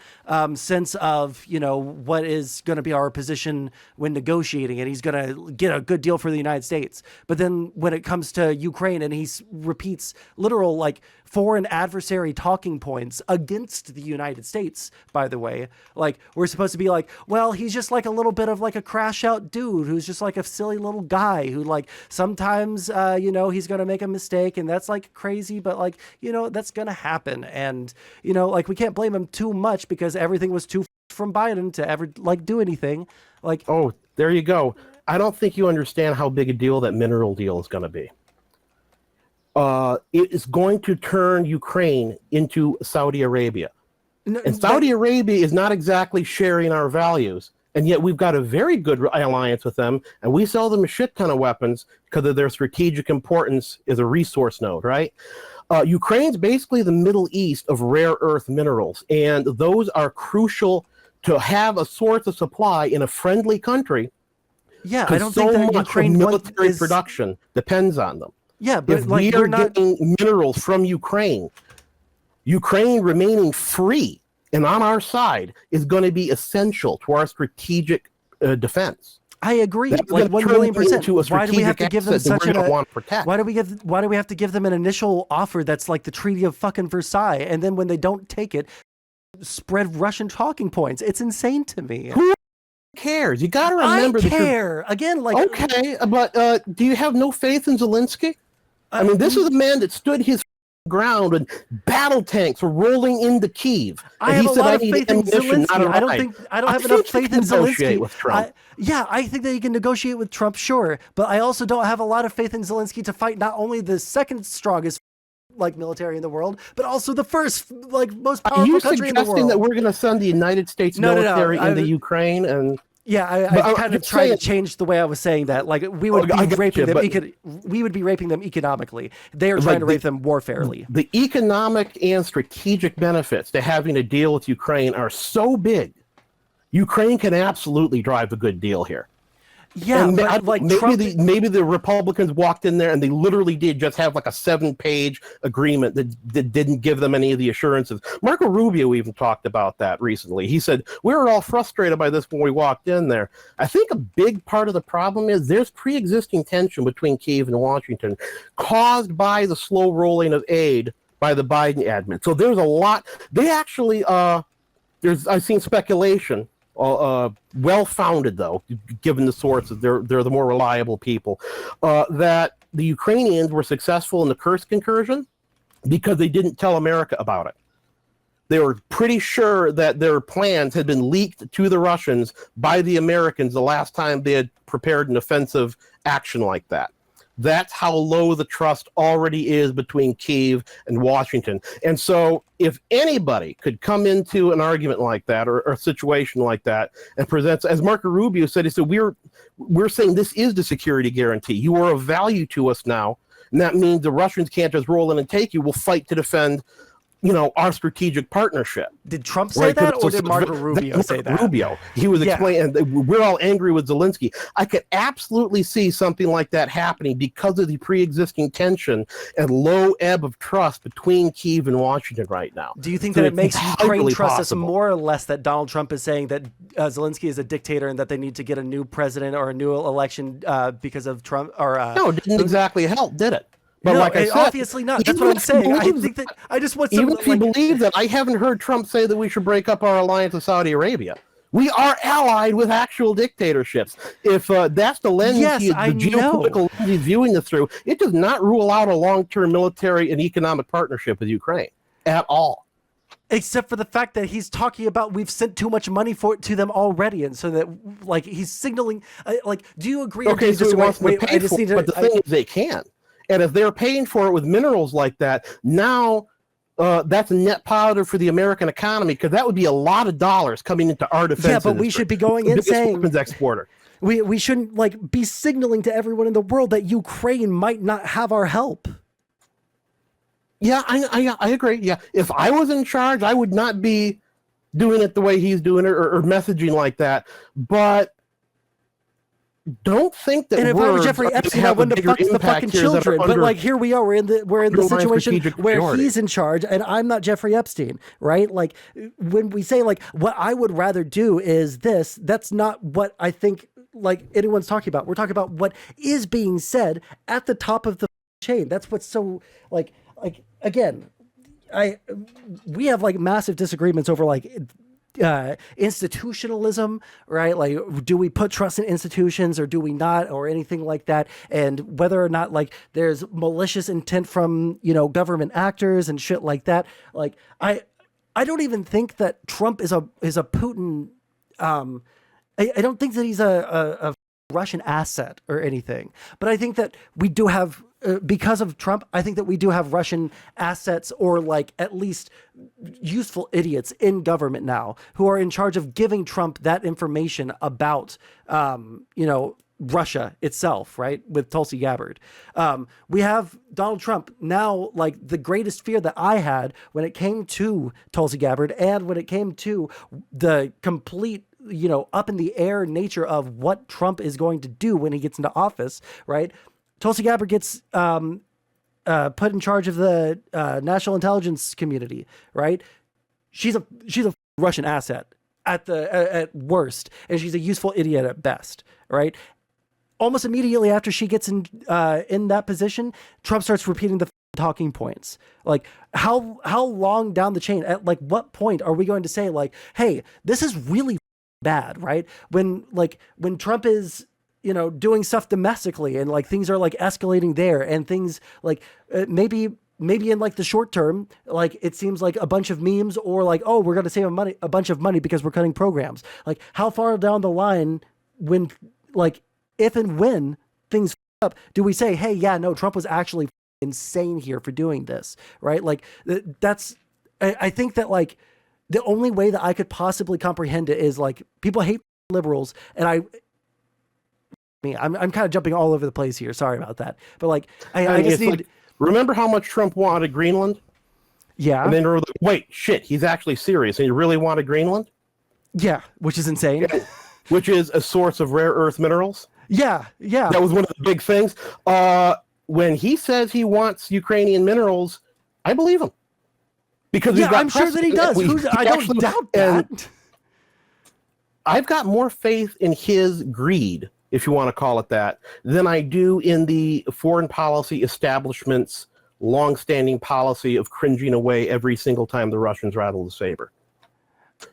[SPEAKER 1] sense of, what is going to be our position when negotiating, and he's going to get a good deal for the United States. But then when it comes to Ukraine, and he repeats literal, like, foreign adversary talking points against the United States, by the way, like, we're supposed to be like, well, he's just like a little bit of like a crash out dude who's just like a silly little guy who, like, sometimes, he's going to make a mistake, and that's like crazy, but like, that's going to happen. And, like, we can't blame him too much because everything was too from Biden to ever like do anything. Like,
[SPEAKER 2] oh, there you go. I don't think you understand how big a deal that mineral deal is going to be. It is going to turn Ukraine into Saudi Arabia. And Saudi Arabia is not exactly sharing our values. And yet we've got a very good alliance with them. And we sell them a shit ton of weapons because of their strategic importance as a resource node, right? Ukraine's basically the Middle East of rare earth minerals. And those are crucial to have a source of supply in a friendly country.
[SPEAKER 1] Yeah, I don't think that Ukraine
[SPEAKER 2] military production depends on them.
[SPEAKER 1] Yeah, but
[SPEAKER 2] if
[SPEAKER 1] like,
[SPEAKER 2] we are getting minerals from Ukraine remaining free and on our side is going to be essential to our strategic defense.
[SPEAKER 1] I agree. Like 1,000,000%. Why do we have to give them such why do we have to give them an initial offer that's like the Treaty of fucking Versailles, and then when they don't take it, spread Russian talking points? It's insane to me.
[SPEAKER 2] Who cares? You got to remember.
[SPEAKER 1] I care. Again, like,
[SPEAKER 2] okay, but do you have no faith in Zelensky? I mean, this is a man that stood his ground and battle tanks were rolling into Kyiv.
[SPEAKER 1] I have a lot of faith in Zelensky. I don't have enough faith in Zelensky. I think that he can negotiate with Trump, sure, but I also don't have a lot of faith in Zelensky to fight not only the second strongest like military in the world, but also the first like most powerful country in the world. Are you suggesting that we're going to send the United States military into Ukraine? And yeah, I kind of tried to change the way I was saying that. Like, we would be raping them. We would be raping them economically. They are trying to rape them warfarely.
[SPEAKER 2] The economic and strategic benefits to having a deal with Ukraine are so big. Ukraine can absolutely drive a good deal here.
[SPEAKER 1] Yeah, but like
[SPEAKER 2] maybe the Republicans walked in there and they literally did just have like a 7-page agreement that didn't give them any of the assurances. Marco Rubio even talked about that recently. He said, we were all frustrated by this when we walked in there. I think a big part of the problem is there's pre-existing tension between Kyiv and Washington caused by the slow rolling of aid by the Biden admin. So there's a lot. They actually, I've seen speculation, well-founded though, given the sources, they're the more reliable people, that the Ukrainians were successful in the Kursk incursion because they didn't tell America about it. They were pretty sure that their plans had been leaked to the Russians by the Americans the last time they had prepared an offensive action like that. That's how low the trust already is between Kyiv and Washington. And so if anybody could come into an argument like that or a situation like that and presents, as Marco Rubio said, he said, we're saying this is the security guarantee. You are of value to us now. And that means the Russians can't just roll in and take you. We'll fight to defend our strategic partnership.
[SPEAKER 1] Did Trump say that, or did Marco Rubio say that?
[SPEAKER 2] Rubio. He was explaining, we're all angry with Zelensky. I could absolutely see something like that happening because of the pre-existing tension and low ebb of trust between Kyiv and Washington right now.
[SPEAKER 1] Do you think that it makes Ukraine trust us more or less that Donald Trump is saying that Zelensky is a dictator and that they need to get a new president or a new election because of Trump?
[SPEAKER 2] No, it didn't exactly help, did it?
[SPEAKER 1] But like I said, obviously not. That's what I'm saying. I think that I just want
[SPEAKER 2] even if you believe that, I haven't heard Trump say that we should break up our alliance with Saudi Arabia. We are allied with actual dictatorships. If that's the lens, the geopolitical lens he's viewing this through, it does not rule out a long-term military and economic partnership with Ukraine at all.
[SPEAKER 1] Except for the fact that he's talking about we've sent too much money to them already, and so that like he's signaling. Do you agree?
[SPEAKER 2] Okay, so he wants to pay for it, but the thing is, they can't. And if they're paying for it with minerals like that, now that's a net positive for the American economy because that would be a lot of dollars coming into our defense.
[SPEAKER 1] Yeah, but we should be going in saying
[SPEAKER 2] weapons exporter.
[SPEAKER 1] We shouldn't be signaling to everyone in the world that Ukraine might not have our help.
[SPEAKER 2] Yeah, I agree. Yeah, if I was in charge, I would not be doing it the way he's doing it or messaging like that. But don't think that.
[SPEAKER 1] And if I was Jeffrey Epstein, I wouldn't have fucked the fucking children. But like, here we are. We're in the situation where he's in charge, and I'm not Jeffrey Epstein, right? Like, when we say like, what I would rather do is this. That's not what I think like anyone's talking about. We're talking about what is being said at the top of the chain. That's what's so like again. We have like massive disagreements over like institutionalism, right? Like, do we put trust in institutions or do we not, or anything like that? And whether or not like there's malicious intent from, you know, government actors and shit like that. Like, I don't even think that Trump is a Putin. I don't think that he's a Russian asset or anything, but I think that we do have, because of Trump, I think that we do have Russian assets, or like at least useful idiots in government now who are in charge of giving Trump that information about, you know, Russia itself, right? With Tulsi Gabbard. We have Donald Trump now. Like, the greatest fear that I had when it came to Tulsi Gabbard and when it came to the complete, you know, up in the air nature of what Trump is going to do when he gets into office, right? Tulsi Gabbard gets put in charge of the national intelligence community, right? She's a Russian asset at worst, and she's a useful idiot at best, right? Almost immediately after she gets in that position, Trump starts repeating the talking points. Like, how long down the chain, at like what point are we going to say like, hey, this is really bad, right? When Trump is, you know, doing stuff domestically and like things are like escalating there, and things like maybe in like the short term, like it seems like a bunch of memes, or like, oh, we're going to save a bunch of money because we're cutting programs. Like, how far down the line, when like if and when things up, do we say, hey, yeah, no, Trump was actually insane here for doing this, right? Like, that's, I think that like the only way that I could possibly comprehend it is like, people hate liberals, and I'm kind of jumping all over the place here. Sorry about that. But like, I just need...
[SPEAKER 2] Like, remember how much Trump wanted Greenland?
[SPEAKER 1] Yeah.
[SPEAKER 2] And then they're like, wait, shit, he's actually serious. And he really wanted Greenland?
[SPEAKER 1] Yeah, which is insane.
[SPEAKER 2] Yeah. Which is a source of rare earth minerals?
[SPEAKER 1] Yeah, yeah.
[SPEAKER 2] That was one of the big things. When he says he wants Ukrainian minerals, I believe him. Because
[SPEAKER 1] yeah, I'm sure that he does. I don't doubt that.
[SPEAKER 2] I've got more faith in his greed, if you want to call it that, than I do in the foreign policy establishment's long-standing policy of cringing away every single time the Russians rattle the saber.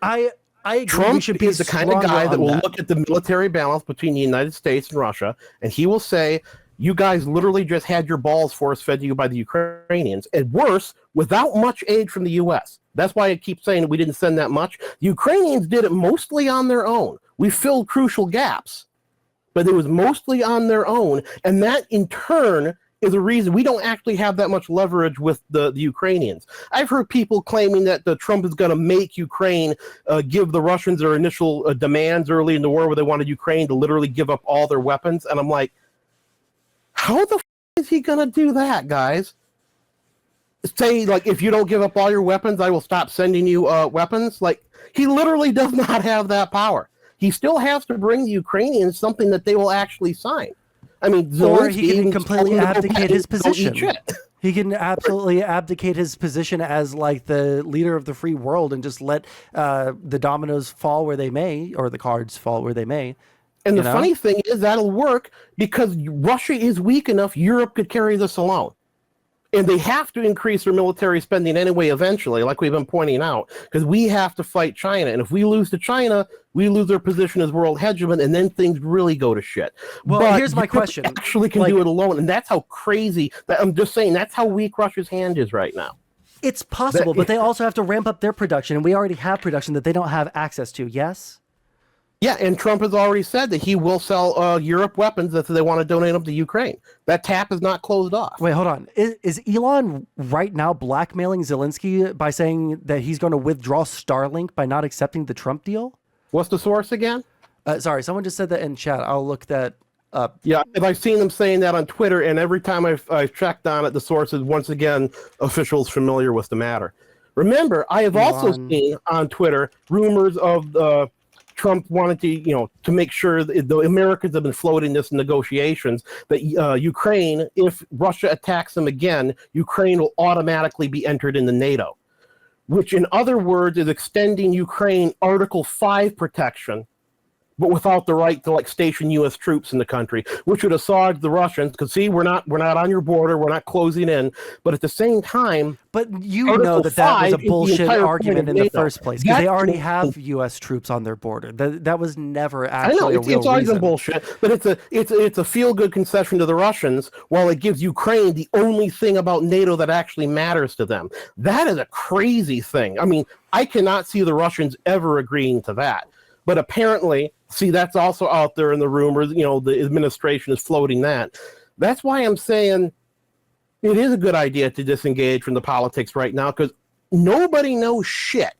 [SPEAKER 1] I agree.
[SPEAKER 2] Trump is the kind of guy that will look at the military balance between the United States and Russia, and he will say, you guys literally just had your balls force-fed to you by the Ukrainians, and worse, without much aid from the U.S. That's why I keep saying we didn't send that much. The Ukrainians did it mostly on their own. We filled crucial gaps, but it was mostly on their own, and that, in turn, is a reason we don't actually have that much leverage with the Ukrainians. I've heard people claiming that Trump is going to make Ukraine give the Russians their initial demands early in the war, where they wanted Ukraine to literally give up all their weapons, and I'm like, how the is he going to do that, guys? Say, like, if you don't give up all your weapons, I will stop sending you weapons? Like, he literally does not have that power. He still has to bring the Ukrainians something that they will actually sign. I mean, Zelensky,
[SPEAKER 1] or he can completely abdicate his position. He can absolutely abdicate his position as like the leader of the free world and just let the dominoes fall where they may, or the cards fall where they may.
[SPEAKER 2] And the funny thing is that'll work because Russia is weak enough, Europe could carry this alone. And they have to increase their military spending anyway eventually, like we've been pointing out, because we have to fight China. And if we lose to China, we lose our position as world hegemon, and then things really go to shit.
[SPEAKER 1] Well,
[SPEAKER 2] but
[SPEAKER 1] here's my question.
[SPEAKER 2] Actually can do it alone, and that's how crazy, I'm just saying, that's how weak Russia's hand is right now.
[SPEAKER 1] It's possible, but they also have to ramp up their production, and we already have production that they don't have access to, yes?
[SPEAKER 2] Yeah, and Trump has already said that he will sell Europe weapons if they want to donate them to Ukraine. That tap is not closed off.
[SPEAKER 1] Wait, hold on. Is Elon right now blackmailing Zelensky by saying that he's going to withdraw Starlink by not accepting the Trump deal?
[SPEAKER 2] What's the source again?
[SPEAKER 1] Sorry, someone just said that in chat. I'll look that up.
[SPEAKER 2] Yeah, I've seen them saying that on Twitter, and every time I've checked on it, the source is once again officials familiar with the matter. Remember, I have also seen on Twitter rumors of Trump wanted to make sure that the Americans have been floating this in negotiations that Ukraine, if Russia attacks them again, Ukraine will automatically be entered into NATO, which in other words is extending Ukraine Article 5 protection, but without the right to station U.S. troops in the country, which would assuage the Russians. Because see, we're not on your border, we're not closing in, but at the same time,
[SPEAKER 1] but you know that was a bullshit argument in the first place because they already have U.S. troops on their border. That was never actually a real
[SPEAKER 2] it's always
[SPEAKER 1] reason.
[SPEAKER 2] Been bullshit, but it's a feel good concession to the Russians, while it gives Ukraine the only thing about NATO that actually matters to them. That is a crazy thing. I mean, I cannot see the Russians ever agreeing to that. But apparently, see, that's also out there in the rumors. The administration is floating that. That's why I'm saying it is a good idea to disengage from the politics right now, because nobody knows shit.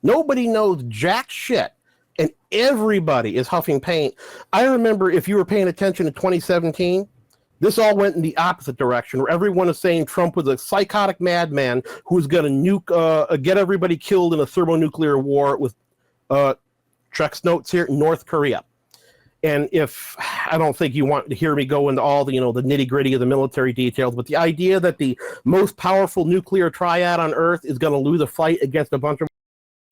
[SPEAKER 2] Nobody knows jack shit. And everybody is huffing paint. I remember, if you were paying attention in 2017, this all went in the opposite direction, where everyone is saying Trump was a psychotic madman who was going to get everybody killed in a thermonuclear war with Trex notes here, North Korea. And if I don't think you want to hear me go into all the the nitty gritty of the military details, but the idea that the most powerful nuclear triad on Earth is going to lose a fight against a bunch of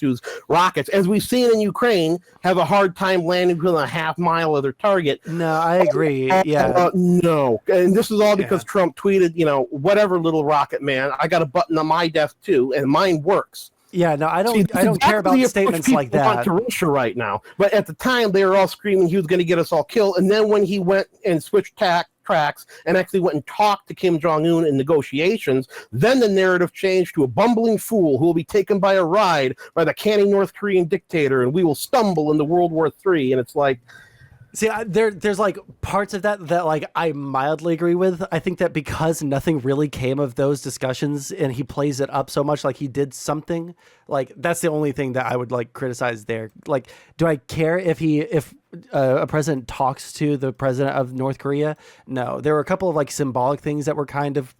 [SPEAKER 2] whose rockets, as we've seen in Ukraine, have a hard time landing within a half mile of their target.
[SPEAKER 1] No, I agree.
[SPEAKER 2] No, and this is all because Trump tweeted, whatever, little rocket man, I got a button on my desk too, and mine works.
[SPEAKER 1] Yeah, no, I don't care about statements like that.
[SPEAKER 2] Want to Russia right now, but at the time they were all screaming he was going to get us all killed, and then when he went and switched tracks and actually went and talked to Kim Jong-un in negotiations, then the narrative changed to a bumbling fool who will be taken by a ride by the canny North Korean dictator, and we will stumble into World War III. And it's like,
[SPEAKER 1] see, there's parts of that I mildly agree with. I think that because nothing really came of those discussions and he plays it up so much like he did something, that's the only thing that I would criticize there. Do I care if a president talks to the president of North Korea? No. There were a couple of symbolic things that were kind of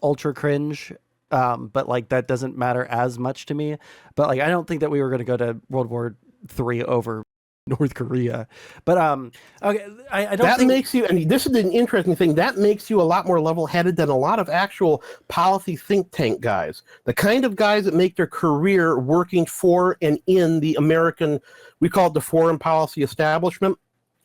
[SPEAKER 1] ultra cringe. But that doesn't matter as much to me. But I don't think that we were going to go to World War III over North Korea. But okay, I don't think
[SPEAKER 2] makes you, and this is an interesting thing, that makes you a lot more level-headed than a lot of actual policy think tank guys. The kind of guys that make their career working for and in the American, we call it the foreign policy establishment.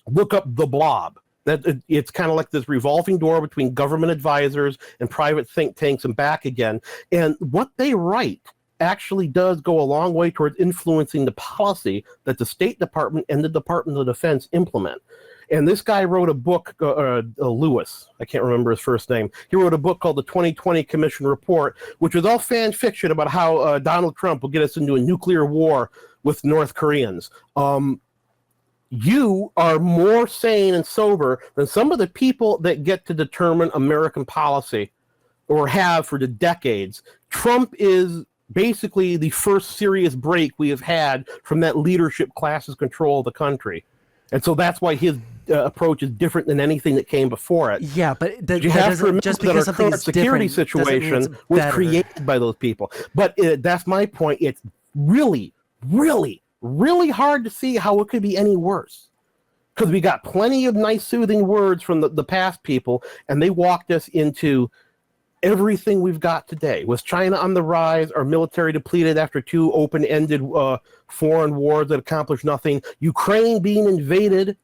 [SPEAKER 2] Look up The Blob. It's kind of like this revolving door between government advisors and private think tanks and back again. And what they write actually does go a long way towards influencing the policy that the State Department and the Department of Defense implement. And this guy wrote a book, Lewis, I can't remember his first name. He wrote a book called the 2020 Commission Report, which was all fan fiction about how Donald Trump will get us into a nuclear war with North Koreans. You are more sane and sober than some of the people that get to determine American policy or have for the decades. Trump is basically the first serious break we have had from that leadership class's control of the country. And so that's why his approach is different than anything that came before it.
[SPEAKER 1] Yeah, but
[SPEAKER 2] you have to remember just because that our current security situation was created by those people. But that's my point. It's really, really, really hard to see how it could be any worse. Because we got plenty of nice, soothing words from the past people, and they walked us into everything we've got today. Was China on the rise? Our military depleted after two open-ended foreign wars that accomplished nothing? Ukraine being invaded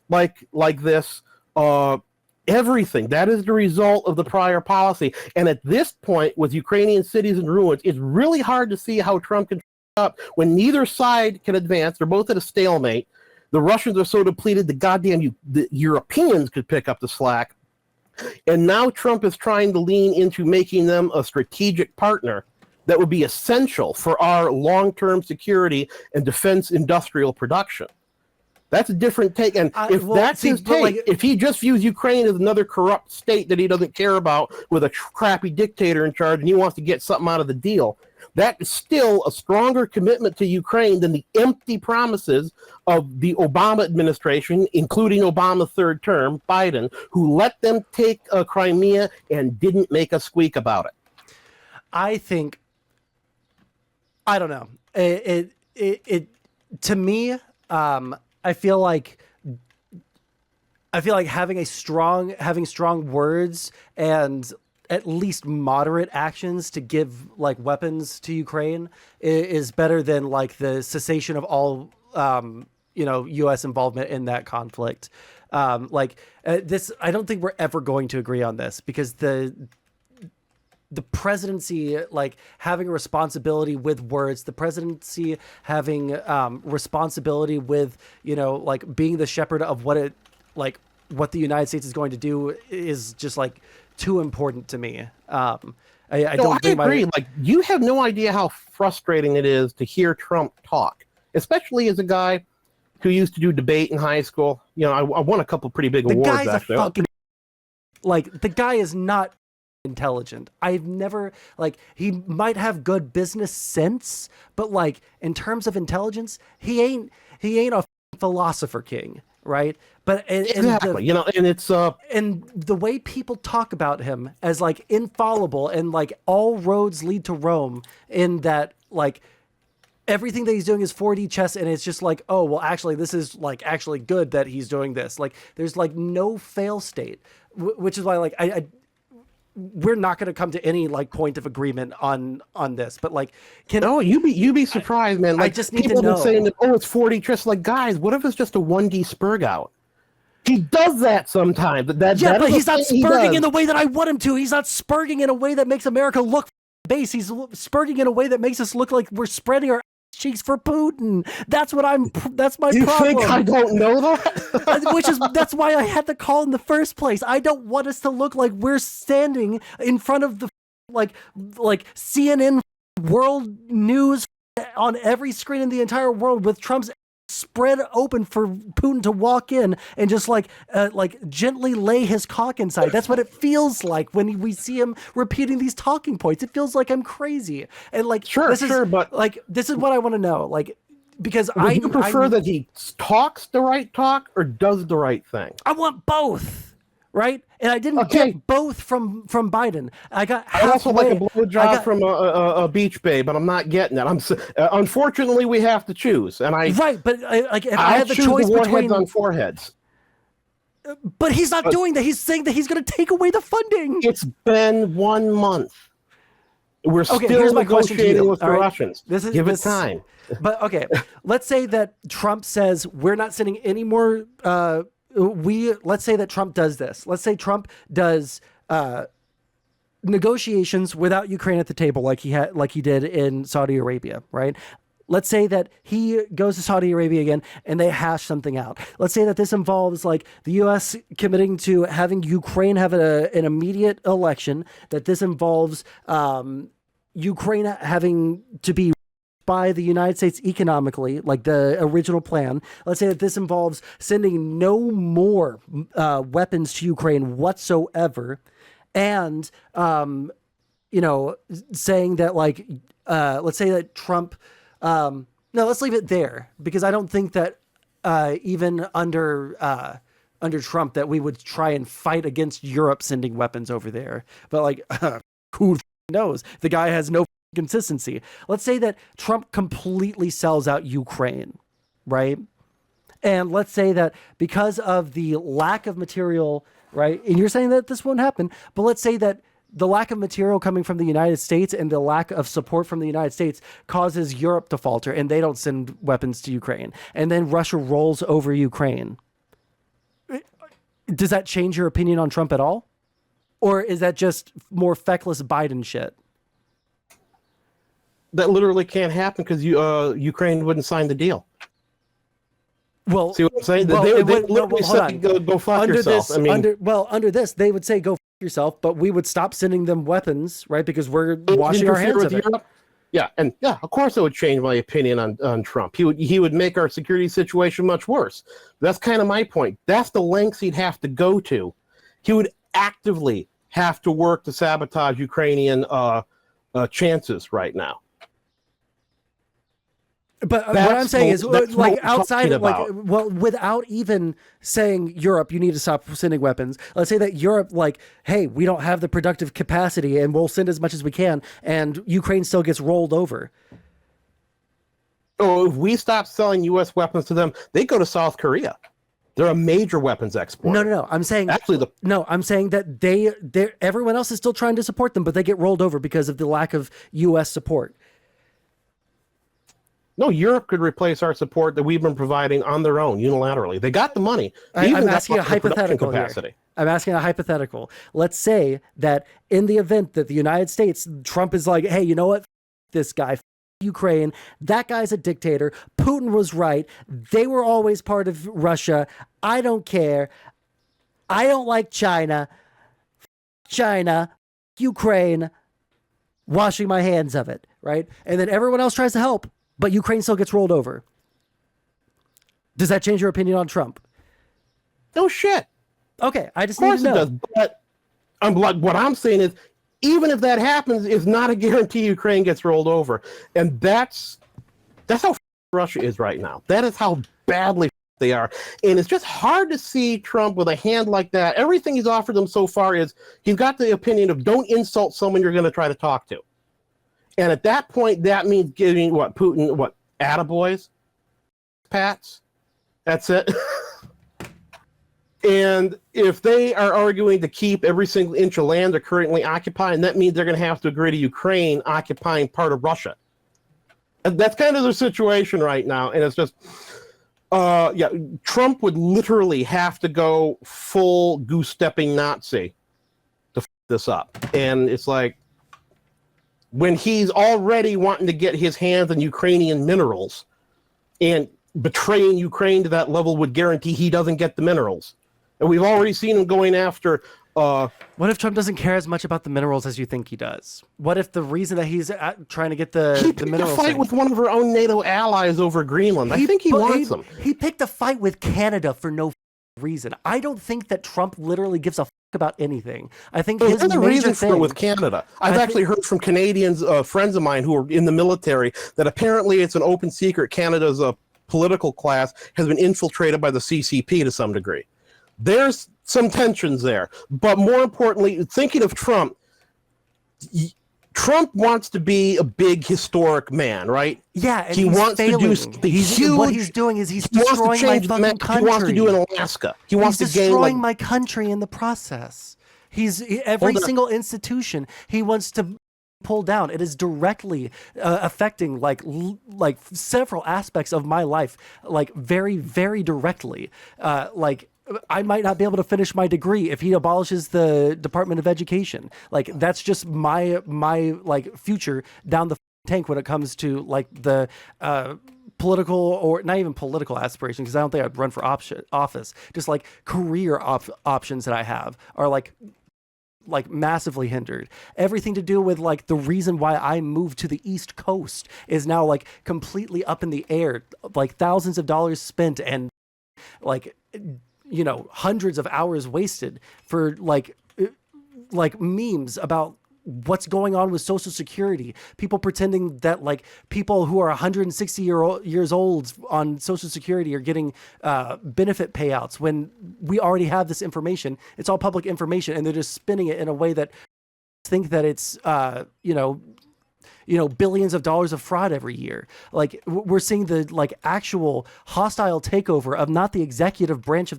[SPEAKER 2] like this? Everything. That is the result of the prior policy. And at this point, with Ukrainian cities in ruins, it's really hard to see how Trump can up when neither side can advance. They're both at a stalemate. The Russians are so depleted, the Europeans could pick up the slack. And now Trump is trying to lean into making them a strategic partner that would be essential for our long-term security and defense industrial production. That's a different take. And his take, if he just views Ukraine as another corrupt state that he doesn't care about with a crappy dictator in charge and he wants to get something out of the deal, that is still a stronger commitment to Ukraine than the empty promises of the Obama administration, including Obama's third term, Biden, who let them take Crimea and didn't make a squeak about it.
[SPEAKER 1] I don't know. It to me, I feel like having strong words and at least moderate actions to give like weapons to Ukraine is better than like the cessation of all U.S. involvement in that conflict. This, I don't think we're ever going to agree on this because the presidency, like having a responsibility with words, the presidency having responsibility with, like being the shepherd of what the United States is going to do is just like too important to me. I
[SPEAKER 2] agree. Like, you have no idea how frustrating it is to hear Trump talk, especially as a guy who used to do debate in high school. I won a couple pretty big awards.
[SPEAKER 1] Guy's
[SPEAKER 2] actually.
[SPEAKER 1] The guy is not intelligent. I've never he might have good business sense, but like in terms of intelligence, he ain't a philosopher king, right? But
[SPEAKER 2] exactly, and it's
[SPEAKER 1] and the way people talk about him as like infallible and like all roads lead to Rome, in that like everything that he's doing is 4D chess, and it's just like, oh well, actually this is like actually good that he's doing this. Like there's like no fail state, which is why like I we're not going to come to any like point of agreement on this, but like,
[SPEAKER 2] you'd be surprised, man. Like,
[SPEAKER 1] I just need
[SPEAKER 2] people
[SPEAKER 1] to know.
[SPEAKER 2] Have been saying that, it's 4D chess. Like, guys, what if it's just a 1D spurg out? He does that sometimes. But
[SPEAKER 1] he's not spurging in the way that I want him to. He's not spurging in a way that makes America look base. He's spurging in a way that makes us look like we're spreading our cheeks for Putin. That's my problem.
[SPEAKER 2] You think I don't know that?
[SPEAKER 1] That's why I had the call in the first place. I don't want us to look like we're standing in front of the like CNN world news on every screen in the entire world with Trump's spread open for Putin to walk in and just like gently lay his cock inside. That's what it feels like when we see him repeating these talking points. It feels like I'm crazy. And like, but like, this is what I want to know. Like, because
[SPEAKER 2] do you prefer that he talks the right talk or does the right thing?
[SPEAKER 1] I want both. Right, and I didn't get both from Biden. I got halfway.
[SPEAKER 2] I also like a blowjob from a beach babe, but I'm not getting it. Unfortunately, we have to choose, and
[SPEAKER 1] but if I had the choice between
[SPEAKER 2] on foreheads.
[SPEAKER 1] But he's not doing that. He's saying that he's going to take away the funding.
[SPEAKER 2] It's been 1 month. We're still negotiating with the Russians. Give it time.
[SPEAKER 1] But okay, let's say that Trump says we're not sending any more. Let's say that Trump does this. Let's say Trump does negotiations without Ukraine at the table, like he did in Saudi Arabia, right? Let's say that he goes to Saudi Arabia again and they hash something out. Let's say that this involves like the U.S. committing to having Ukraine have an immediate election, that this involves Ukraine having to be by the United States economically, like the original plan. Let's say that this involves sending no more weapons to Ukraine whatsoever, and saying that like let's say that Trump. No, let's leave it there, because I don't think that even under Trump that we would try and fight against Europe sending weapons over there. But like, who knows? The guy has no consistency. Let's say that Trump completely sells out Ukraine, right? And let's say that because of the lack of material, right? And you're saying that this won't happen, but let's say that the lack of material coming from the United States and the lack of support from the United States causes Europe to falter and they don't send weapons to Ukraine. And then Russia rolls over Ukraine. Does that change your opinion on Trump at all? Or is that just more feckless Biden shit?
[SPEAKER 2] That literally can't happen because Ukraine wouldn't sign the deal.
[SPEAKER 1] Well,
[SPEAKER 2] see what I'm saying? They literally said, go fuck yourself.
[SPEAKER 1] Under this, they would say, go fuck yourself, but we would stop sending them weapons, right? Because we're washing our hands of it. Europe?
[SPEAKER 2] Yeah, and of course it would change my opinion on Trump. He would make our security situation much worse. That's kind of my point. That's the lengths he'd have to go to. He would actively have to work to sabotage Ukrainian chances right now.
[SPEAKER 1] But what I'm saying is, like, outside of, like, well, without even saying Europe, you need to stop sending weapons. Let's say that Europe, like, hey, we don't have the productive capacity and we'll send as much as we can, and Ukraine still gets rolled over.
[SPEAKER 2] Oh, if we stop selling U.S. weapons to them, they go to South Korea. They're a major weapons exporter.
[SPEAKER 1] No. I'm saying
[SPEAKER 2] actually
[SPEAKER 1] I'm saying that they everyone else is still trying to support them, but they get rolled over because of the lack of U.S. support.
[SPEAKER 2] No, Europe could replace our support that we've been providing on their own unilaterally. They got the money.
[SPEAKER 1] I'm asking a hypothetical here. I'm asking a hypothetical. Let's say that in the event that the United States, Trump is like, hey, you know what? This guy, Ukraine, that guy's a dictator. Putin was right. They were always part of Russia. I don't care. I don't like China. China, Ukraine, washing my hands of it, right? And then everyone else tries to help, but Ukraine still gets rolled over. Does that change your opinion on Trump?
[SPEAKER 2] No shit.
[SPEAKER 1] Okay, I just need to know.
[SPEAKER 2] Of course it does, but what I'm saying is, even if that happens, it's not a guarantee Ukraine gets rolled over. And that's how Russia is right now. That is how badly they are. And it's just hard to see Trump with a hand like that. Everything he's offered them so far is he's got the opinion of don't insult someone you're going to try to talk to. And at that point, that means giving Putin, attaboys, pats. That's it. And if they are arguing to keep every single inch of land they're currently occupying, that means they're going to have to agree to Ukraine occupying part of Russia. And that's kind of the situation right now. And it's just, Trump would literally have to go full goose-stepping Nazi to f this up. And it's like, when he's already wanting to get his hands on Ukrainian minerals, and betraying Ukraine to that level would guarantee he doesn't get the minerals. And we've already seen him going after...
[SPEAKER 1] what if Trump doesn't care as much about the minerals as you think he does? What if the reason that he's trying to get the minerals... He picked a fight
[SPEAKER 2] with one of our own NATO allies over Greenland. I think he wants them.
[SPEAKER 1] He picked a fight with Canada for no reason. I don't think that Trump literally gives a about anything. I think his
[SPEAKER 2] there's a reason
[SPEAKER 1] thing
[SPEAKER 2] for it with Canada. I've actually heard from Canadians, friends of mine who are in the military, that apparently it's an open secret. Canada's political class has been infiltrated by the CCP to some degree. There's some tensions there. But more importantly, thinking of Trump, Trump wants to be a big historic man, right?
[SPEAKER 1] Yeah, and
[SPEAKER 2] he wants to do something huge.
[SPEAKER 1] What he's doing is he's destroying my fucking country.
[SPEAKER 2] He wants to do in Alaska. He wants to
[SPEAKER 1] destroying my country in the process. Every single institution he wants to pull down. It is directly affecting like several aspects of my life, like very, very directly. I might not be able to finish my degree if he abolishes the Department of Education. Like, that's just my like future down the tank when it comes to like the political, or not even political aspirations, because I don't think I'd run for office. Just like career options that I have are like massively hindered. Everything to do with like the reason why I moved to the East Coast is now like completely up in the air. Like thousands of dollars spent and like, you know, hundreds of hours wasted for like memes about what's going on with Social Security. People pretending that like people who are 160 years old on Social Security are getting benefit payouts when we already have this information. It's all public information, and they're just spinning it in a way that think that it's billions of dollars of fraud every year. Like we're seeing the like actual hostile takeover of not the executive branch of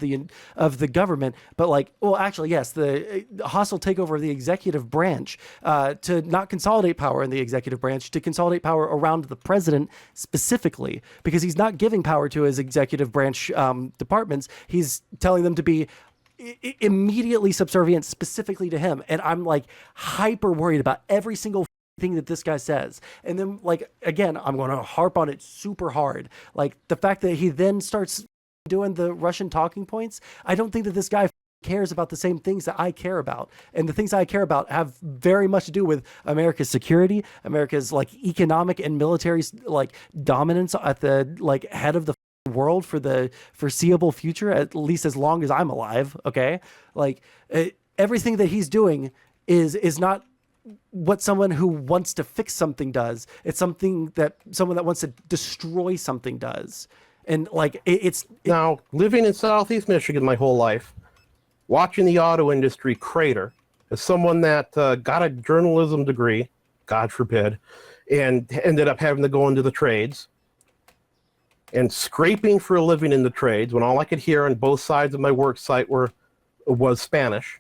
[SPEAKER 1] the government, but like, well, actually, yes, the hostile takeover of the executive branch to not consolidate power in the executive branch, to consolidate power around the president specifically, because he's not giving power to his executive branch departments. He's telling them to be immediately subservient specifically to him. And I'm like hyper worried about every single thing that this guy says. And then like, again, I'm going to harp on it super hard. Like the fact that he then starts doing the Russian talking points. I don't think that this guy cares about the same things that I care about. And the things I care about have very much to do with America's security, America's like economic and military like dominance at the like head of the world for the foreseeable future, at least as long as I'm alive. Okay. Like everything that he's doing is not what someone who wants to fix something does. It's something that someone that wants to destroy something does. And like
[SPEAKER 2] now living in Southeast Michigan my whole life, watching the auto industry crater, as someone that got a journalism degree, God forbid, and ended up having to go into the trades, and scraping for a living in the trades when all I could hear on both sides of my work site was Spanish.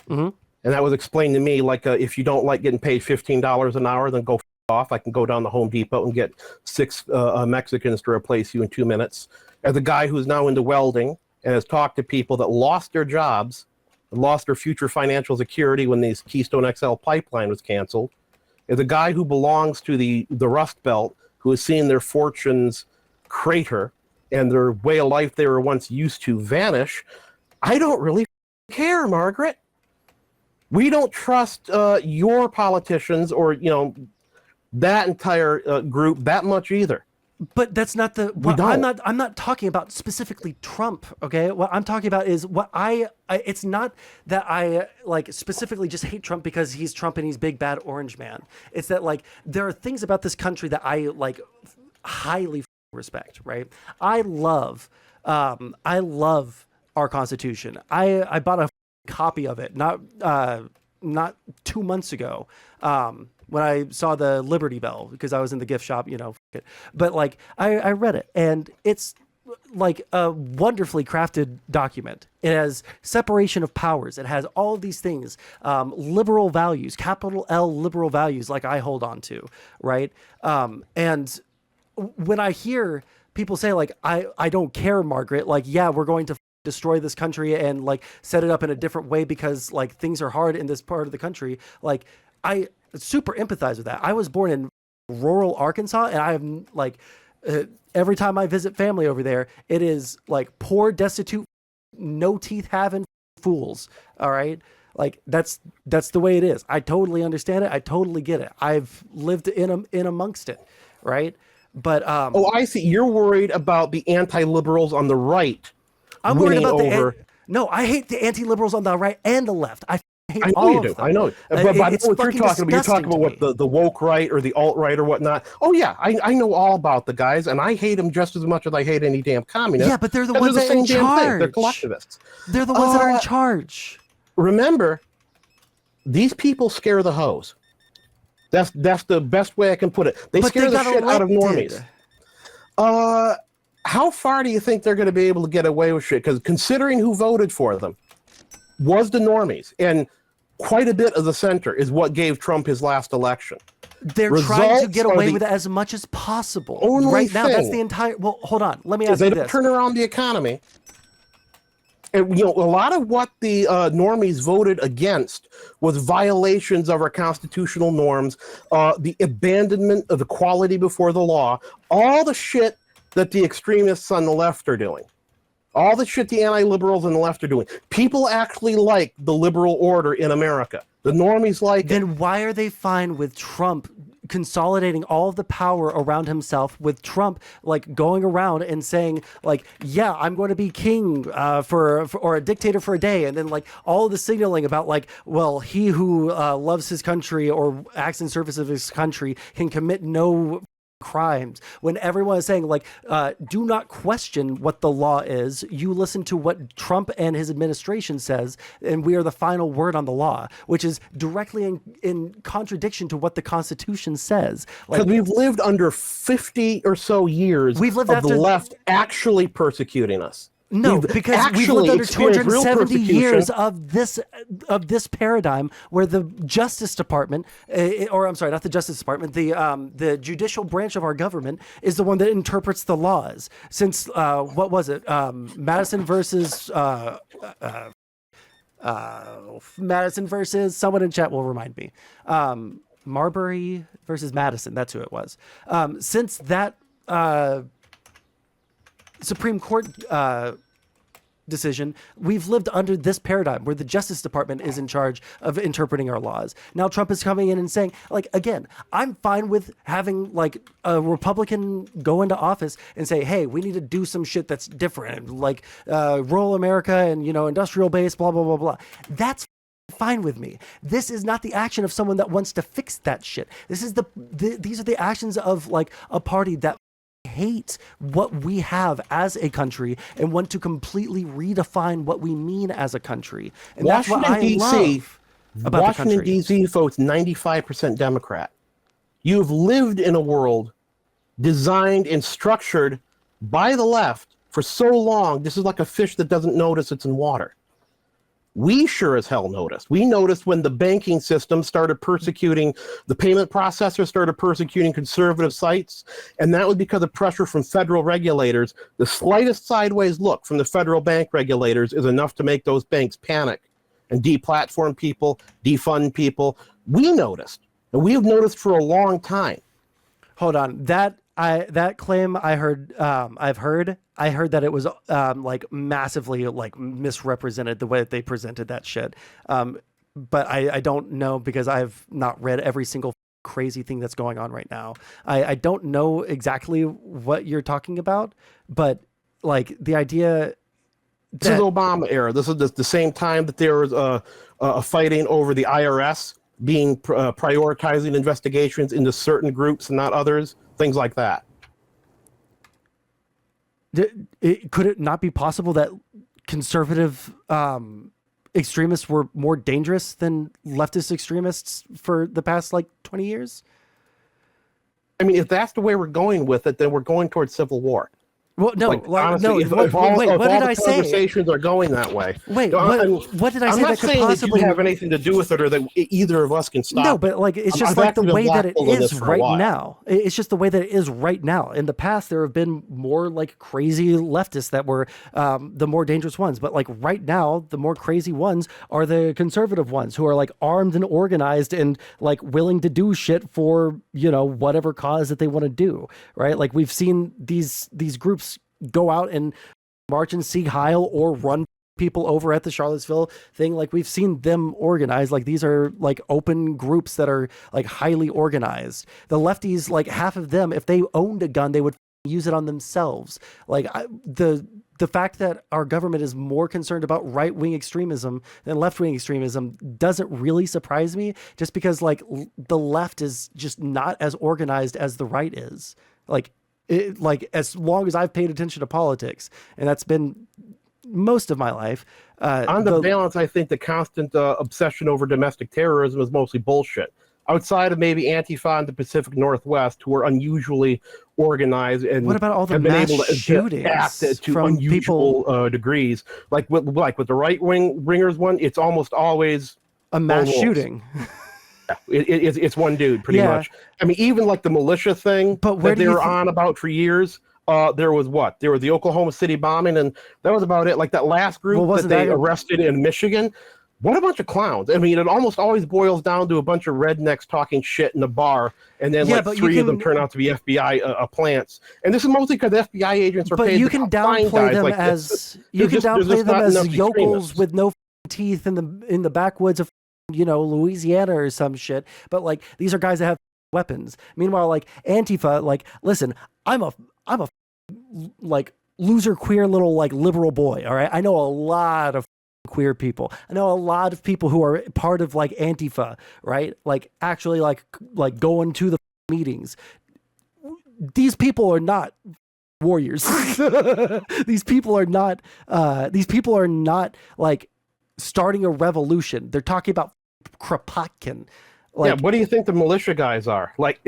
[SPEAKER 1] Mm-hmm.
[SPEAKER 2] And that was explained to me like, if you don't like getting paid $15 an hour, then go off. I can go down to Home Depot and get 6 Mexicans to replace you in 2 minutes. As a guy who's now into welding and has talked to people that lost their jobs, lost their future financial security when this Keystone XL pipeline was canceled, as a guy who belongs to the Rust Belt, who has seen their fortunes crater and their way of life they were once used to vanish, I don't really care, Margaret. We don't trust your politicians or, that entire group that much either.
[SPEAKER 1] But that's not the. I'm not talking about specifically Trump. Okay, what I'm talking about is what it's not that I like specifically just hate Trump because he's Trump and he's big bad orange man. It's that like there are things about this country that I like highly respect. Right? I love our Constitution. I bought a copy of it not 2 months ago. When I saw the Liberty Bell, because I was in the gift shop, but like I read it, and it's like a wonderfully crafted document. It has separation of powers. It has all of these things, liberal values, capital L liberal values, like I hold on to, right? And when I hear people say like, I don't care, Margaret, like, yeah, we're going to destroy this country and like set it up in a different way because like things are hard in this part of the country. Like I super empathize with that. I was born in rural Arkansas, and I have like every time I visit family over there, it is like poor, destitute, no teeth having fools. All right. Like that's the way it is. I totally understand it. I totally get it. I've lived in amongst it. Right. But,
[SPEAKER 2] I see. You're worried about the anti-liberals on the right.
[SPEAKER 1] I'm worried about no, I hate the anti-liberals on the right and the left. I hate all of them.
[SPEAKER 2] I know. But I know what you're talking about. You're talking about what the woke right or the alt-right or whatnot. Oh, yeah. I know all about the guys, and I hate them just as much as I hate any damn communist.
[SPEAKER 1] Yeah, but they're the ones that are in charge.
[SPEAKER 2] They're collectivists.
[SPEAKER 1] They're the ones that are in charge.
[SPEAKER 2] Remember, these people scare the hose. That's the best way I can put it. They scare the shit out of normies. How far do you think they're going to be able to get away with shit? Because considering who voted for them was the normies, and quite a bit of the center is what gave Trump his last election.
[SPEAKER 1] They're trying to get away with it as much as possible. Right now, that's the entire... Well, hold on. Let me ask you this.
[SPEAKER 2] They don't turn around the economy. And, a lot of what the normies voted against was violations of our constitutional norms, the abandonment of equality before the law, all the shit that the extremists on the left are doing. All the shit the anti-liberals on the left are doing. People actually like the liberal order in America. The normies like it.
[SPEAKER 1] Then why are they fine with Trump consolidating all of the power around himself, with Trump like going around and saying like, yeah, I'm going to be king for or a dictator for a day, and then like all of the signaling about like, well, he who loves his country or acts in service of his country can commit no crimes, when everyone is saying like, do not question what the law is. You listen to what Trump and his administration says, and we are the final word on the law, which is directly in contradiction to what the Constitution says.
[SPEAKER 2] Because we've lived under 50 or so years of the left actually persecuting us.
[SPEAKER 1] No, because we've lived under 270 years of this paradigm where the Justice Department, or I'm sorry, not the Justice Department, the judicial branch of our government is the one that interprets the laws. Since what was it, Madison versus someone in chat will remind me, Marbury versus Madison. That's who it was. Since that Supreme Court decision, we've lived under this paradigm where the Justice Department is in charge of interpreting our laws. Now Trump is coming in and saying, like, again, I'm fine with having like a Republican go into office and say, hey, we need to do some shit that's different, like rural America and, industrial base, blah, blah, blah, blah. That's fine with me. This is not the action of someone that wants to fix that shit. This is these are the actions of like a party that hate what we have as a country and want to completely redefine what we mean as a country. And that's what I love about the country.
[SPEAKER 2] Washington, D.C. votes 95% Democrat. You've lived in a world designed and structured by the left for so long. This is like a fish that doesn't notice it's in water. We sure as hell noticed. We noticed when the banking system started persecuting, the payment processors started persecuting conservative sites, and that was because of pressure from federal regulators. The slightest sideways look from the federal bank regulators is enough to make those banks panic and deplatform people, defund people. We noticed, and we have noticed for a long time.
[SPEAKER 1] Hold on, that claim I heard, I heard that it was like massively like misrepresented the way that they presented that shit. But I don't know because I've not read every single crazy thing that's going on right now. I don't know exactly what you're talking about, but like the idea.
[SPEAKER 2] This is Obama era. This is the same time that there was a fighting over the IRS being prioritizing investigations into certain groups and not others, things like that.
[SPEAKER 1] Could it not be possible that conservative extremists were more dangerous than leftist extremists for the past like 20 years?
[SPEAKER 2] I mean, if that's the way we're going with it, then we're going towards civil war.
[SPEAKER 1] Well, no,
[SPEAKER 2] honestly,
[SPEAKER 1] no.
[SPEAKER 2] if
[SPEAKER 1] Wait,
[SPEAKER 2] all
[SPEAKER 1] what did
[SPEAKER 2] the
[SPEAKER 1] I say?
[SPEAKER 2] Conversations are going that way.
[SPEAKER 1] Wait, what did I say?
[SPEAKER 2] I'm not
[SPEAKER 1] that could
[SPEAKER 2] saying
[SPEAKER 1] possibly
[SPEAKER 2] that you have anything to do with it, or that either of us can stop.
[SPEAKER 1] No, but like it's just like the way that it is right now. It's just the way that it is right now. In the past, there have been more like crazy leftists that were the more dangerous ones. But like right now, the more crazy ones are the conservative ones who are like armed and organized and like willing to do shit for, you know, whatever cause that they want to do. Right. Like we've seen these groups go out and march in Sieg Heil or run people over at the Charlottesville thing. Like we've seen them organize. Like these are like open groups that are like highly organized. The lefties, like half of them, if they owned a gun, they would use it on themselves. Like the fact that our government is more concerned about right-wing extremism than left-wing extremism doesn't really surprise me, just because like the left is just not as organized as the right is. Like as long as I've paid attention to politics, and that's been most of my life.
[SPEAKER 2] On the balance, I think the constant obsession over domestic terrorism is mostly bullshit. Outside of maybe Antifa in the Pacific Northwest, who are unusually organized and
[SPEAKER 1] what about all the
[SPEAKER 2] have been
[SPEAKER 1] mass
[SPEAKER 2] able to
[SPEAKER 1] shootings
[SPEAKER 2] act to
[SPEAKER 1] from
[SPEAKER 2] unusual
[SPEAKER 1] people?
[SPEAKER 2] Degrees? Like with the right-wing ringers one, it's almost always
[SPEAKER 1] A mass shooting.
[SPEAKER 2] It's one dude, pretty much. I mean, even like the militia thing that they were on about for years. There was the Oklahoma City bombing, and that was about it. Like that last group that they arrested in Michigan. What a bunch of clowns. I mean, it almost always boils down to a bunch of rednecks talking shit in a bar, and then like three of them turn out to be FBI plants. And this is mostly because FBI agents are paid.
[SPEAKER 1] But you can downplay them as yokels with no teeth in the backwoods of, you know, Louisiana or some shit. But like these are guys that have weapons. Meanwhile, like Antifa, like listen, I'm a like loser queer little like liberal boy. All right, I know a lot of queer people. I know a lot of people who are part of like Antifa, right? Like actually like going to the meetings. These people are not warriors. These people are not like starting a revolution. They're talking about Kropotkin. Like,
[SPEAKER 2] what do you think the militia guys are? Like,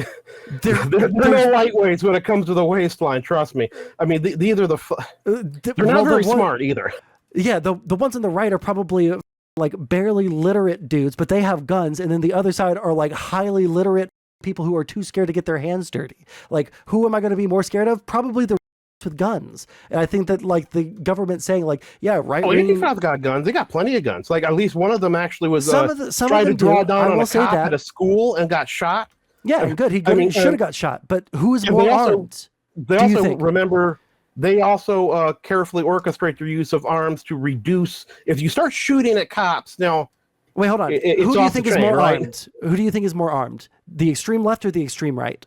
[SPEAKER 2] they're no lightweights when it comes to the waistline, trust me. I mean, these are they're not very smart either.
[SPEAKER 1] Yeah, the ones on the right are probably like barely literate dudes, but they have guns, and then the other side are like highly literate people who are too scared to get their hands dirty. Like, who am I going to be more scared of? Probably the with guns. And I think that like the government saying like, yeah, right.
[SPEAKER 2] Antifa's got guns. They got plenty of guns. Like at least one of them actually was trying to draw down on a cop at a school and got shot.
[SPEAKER 1] Yeah, good. He should have got shot. But who is more armed?
[SPEAKER 2] They also remember. They also carefully orchestrate their use of arms to reduce. If you start shooting at cops now.
[SPEAKER 1] Wait, hold on. Who do you think is more armed? Who do you think is more armed? The extreme left or the extreme right?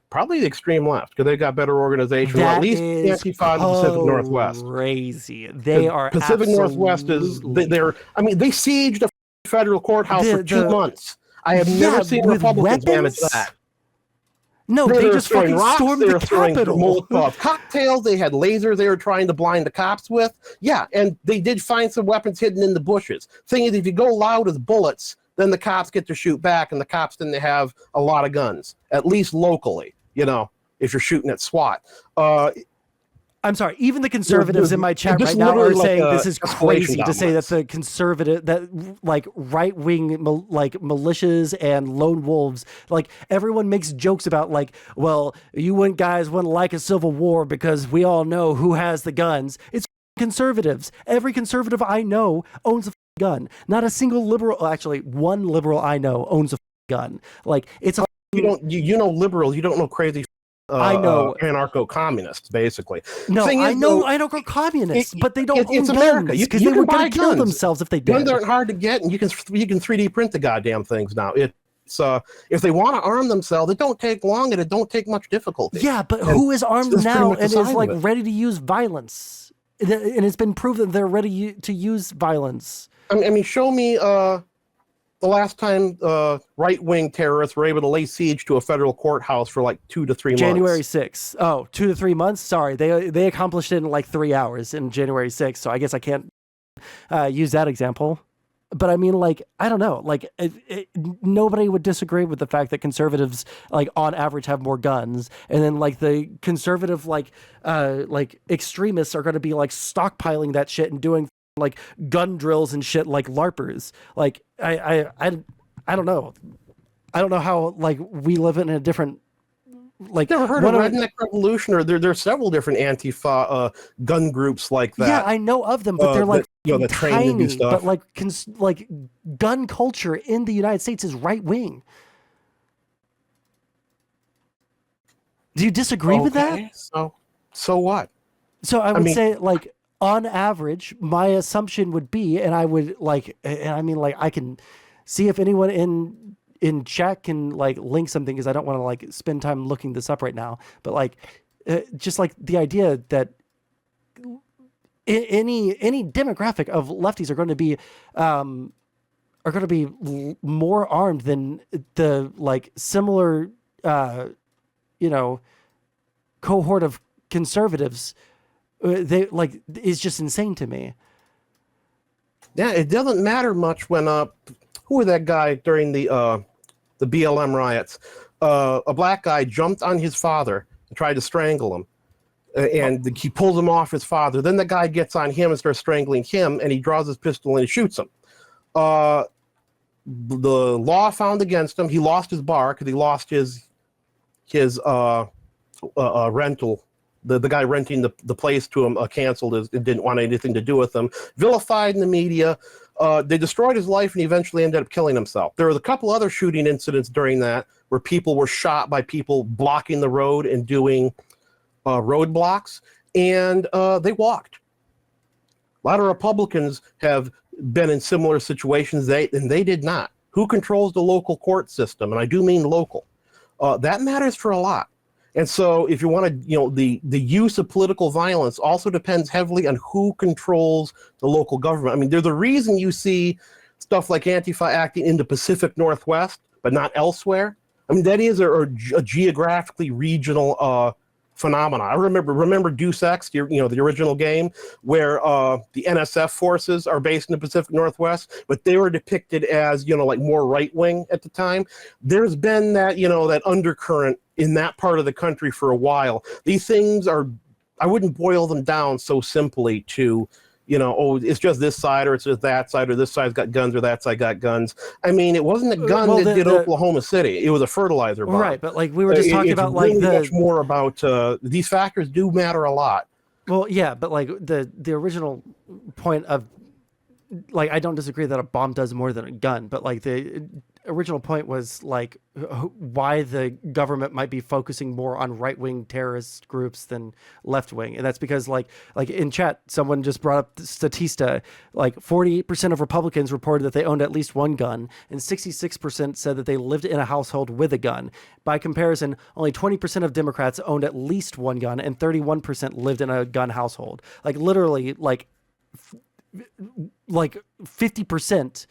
[SPEAKER 2] Probably the extreme left, because they've got better organization.
[SPEAKER 1] That
[SPEAKER 2] or at least Antifa in the Pacific Northwest.
[SPEAKER 1] Crazy. They are
[SPEAKER 2] Pacific Northwest is they're. I mean, they sieged a federal courthouse for 2 months. I have never seen Republicans manage that.
[SPEAKER 1] No, they just fucking stormed the Capitol.
[SPEAKER 2] Molotov cocktails. They had lasers they were trying to blind the cops with. Yeah, and they did find some weapons hidden in the bushes. Thing is, if you go loud as bullets, then the cops get to shoot back, and the cops didn't have a lot of guns, at least locally. You know, if you're shooting at SWAT.
[SPEAKER 1] I'm sorry, even the conservatives in my chat
[SPEAKER 2] this
[SPEAKER 1] right now are
[SPEAKER 2] literally like
[SPEAKER 1] saying
[SPEAKER 2] a
[SPEAKER 1] this is
[SPEAKER 2] escalation
[SPEAKER 1] crazy to say that
[SPEAKER 2] dominance.
[SPEAKER 1] the conservative, that like right-wing like militias and lone wolves, like everyone makes jokes about like, well, you guys wouldn't like a civil war because we all know who has the guns. It's conservatives. Every conservative I know owns a gun. Not a single liberal, actually, one liberal I know owns a gun. Like it's a
[SPEAKER 2] You know liberals, you don't know crazy
[SPEAKER 1] I know.
[SPEAKER 2] anarcho-communists, basically.
[SPEAKER 1] No,
[SPEAKER 2] Thing
[SPEAKER 1] I
[SPEAKER 2] is,
[SPEAKER 1] know
[SPEAKER 2] though,
[SPEAKER 1] I know communists, but they don't
[SPEAKER 2] it's
[SPEAKER 1] own
[SPEAKER 2] America.
[SPEAKER 1] guns
[SPEAKER 2] You
[SPEAKER 1] because they
[SPEAKER 2] can
[SPEAKER 1] were
[SPEAKER 2] buy
[SPEAKER 1] going to kill
[SPEAKER 2] guns.
[SPEAKER 1] themselves if they
[SPEAKER 2] Guns
[SPEAKER 1] did.
[SPEAKER 2] aren't hard to get, and you can 3D print the goddamn things now. It's if they want to arm themselves, it don't take long and it don't take much difficulty.
[SPEAKER 1] Yeah, but
[SPEAKER 2] And
[SPEAKER 1] who is armed
[SPEAKER 2] that's pretty
[SPEAKER 1] now
[SPEAKER 2] much the
[SPEAKER 1] and
[SPEAKER 2] size
[SPEAKER 1] is
[SPEAKER 2] of
[SPEAKER 1] like
[SPEAKER 2] it.
[SPEAKER 1] ready to use violence? And it's been proven that they're ready to use violence.
[SPEAKER 2] I mean, show me the last time right-wing terrorists were able to lay siege to a federal courthouse for like 2 to 3 months.
[SPEAKER 1] January 6th. Oh, 2 to 3 months? Sorry, they accomplished it in like 3 hours in January 6th, so I guess I can't use that example. But I mean, like, I don't know. Like, nobody would disagree with the fact that conservatives, like, on average, have more guns, and then like the conservative, like extremists are going to be like stockpiling that shit and doing like gun drills and shit like LARPers. Like, I don't know. I don't know how like we live in a different. Like,
[SPEAKER 2] never heard of Redneck Revolution, or there's several different Antifa gun groups like that.
[SPEAKER 1] Yeah, I know of them, but they're like
[SPEAKER 2] that train to do
[SPEAKER 1] tiny.
[SPEAKER 2] stuff.
[SPEAKER 1] But like gun culture in the United States is right wing. Do you disagree with that?
[SPEAKER 2] So what?
[SPEAKER 1] So I would say, like, on average, my assumption would be, and I would like, and I mean, like, I can see if anyone in chat can like link something, because I don't want to like spend time looking this up right now. But like, just like the idea that any demographic of lefties are going to be more armed than the like similar cohort of conservatives. They like is just insane to me.
[SPEAKER 2] Yeah, it doesn't matter much when who was that guy during the BLM riots? A black guy jumped on his father and tried to strangle him. And he pulls him off his father. Then the guy gets on him and starts strangling him, and he draws his pistol and he shoots him. The law found against him. He lost his bar because he lost his rental. The guy renting the place to him canceled it, didn't want anything to do with him. Vilified in the media. They destroyed his life, and he eventually ended up killing himself. There was a couple other shooting incidents during that where people were shot by people blocking the road and doing roadblocks, and they walked. A lot of Republicans have been in similar situations, and they did not. Who controls the local court system? And I do mean local. That matters for a lot. And so if you want to, the use of political violence also depends heavily on who controls the local government. I mean, there's a reason you see stuff like Antifa acting in the Pacific Northwest, but not elsewhere. I mean, that is a geographically regional phenomena. I remember Deus Ex, the original game, where the NSF forces are based in the Pacific Northwest, but they were depicted as, like more right wing at the time. There's been that, that undercurrent in that part of the country for a while. These things I wouldn't boil them down so simply to, it's just this side or it's just that side, or this side's got guns or that side got guns. I mean, it wasn't a gun that did Oklahoma City. It was a fertilizer bomb.
[SPEAKER 1] Right, but like we were just talking about, like
[SPEAKER 2] much more about these factors do matter a lot.
[SPEAKER 1] Well, yeah, but like the original point of, like, I don't disagree that a bomb does more than a gun, but like the original point was like why the government might be focusing more on right-wing terrorist groups than left-wing. And that's because like in chat, someone just brought up Statista, like 48% of Republicans reported that they owned at least one gun, and 66% said that they lived in a household with a gun. By comparison, only 20% of Democrats owned at least one gun, and 31% lived in a gun household. Like literally like 50%,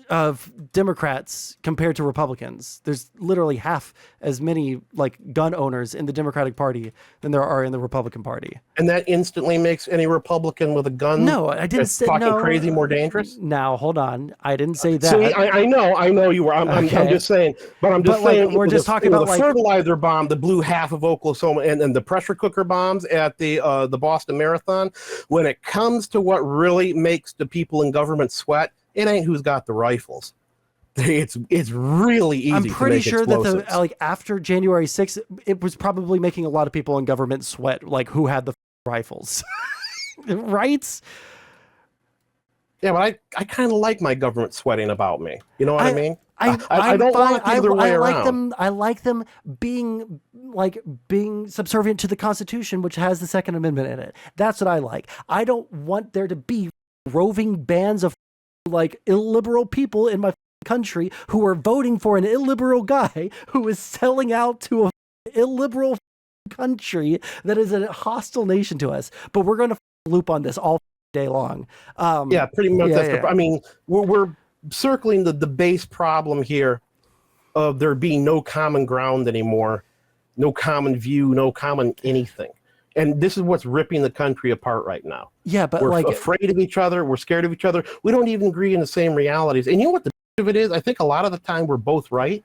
[SPEAKER 1] of Democrats compared to Republicans. There's literally half as many like gun owners in the Democratic Party than there are in the Republican Party.
[SPEAKER 2] And that instantly makes any Republican with a gun
[SPEAKER 1] No, I didn't say
[SPEAKER 2] fucking
[SPEAKER 1] no.
[SPEAKER 2] crazy more dangerous.
[SPEAKER 1] Now, hold on. I didn't say that.
[SPEAKER 2] See, I know you were. I'm just saying, but I'm just saying.
[SPEAKER 1] Like, we're just talking about
[SPEAKER 2] the fertilizer bomb that blew half of Oklahoma, and the pressure cooker bombs at the Boston Marathon. When it comes to what really makes the people in government sweat, it ain't who's got the rifles. It's really easy.
[SPEAKER 1] I'm pretty sure
[SPEAKER 2] explosives.
[SPEAKER 1] that like after January 6th, it was probably making a lot of people in government sweat, like who had the rifles, right?
[SPEAKER 2] Yeah, but I kind of like my government sweating about me. You know what I mean?
[SPEAKER 1] I
[SPEAKER 2] don't want it the other way around.
[SPEAKER 1] I like them being subservient to the Constitution, which has the Second Amendment in it. That's what I like. I don't want there to be roving bands of like illiberal people in my country who are voting for an illiberal guy who is selling out to a illiberal country that is a hostile nation to us. But we're going to loop on this all day long.
[SPEAKER 2] Yeah, pretty much. I mean, we're circling the base problem here of there being no common ground anymore, no common view, no common anything. And this is what's ripping the country apart right now.
[SPEAKER 1] Yeah, but
[SPEAKER 2] we're
[SPEAKER 1] like
[SPEAKER 2] afraid of each other. We're scared of each other. We don't even agree in the same realities. And you know what the of it is? I think a lot of the time we're both right.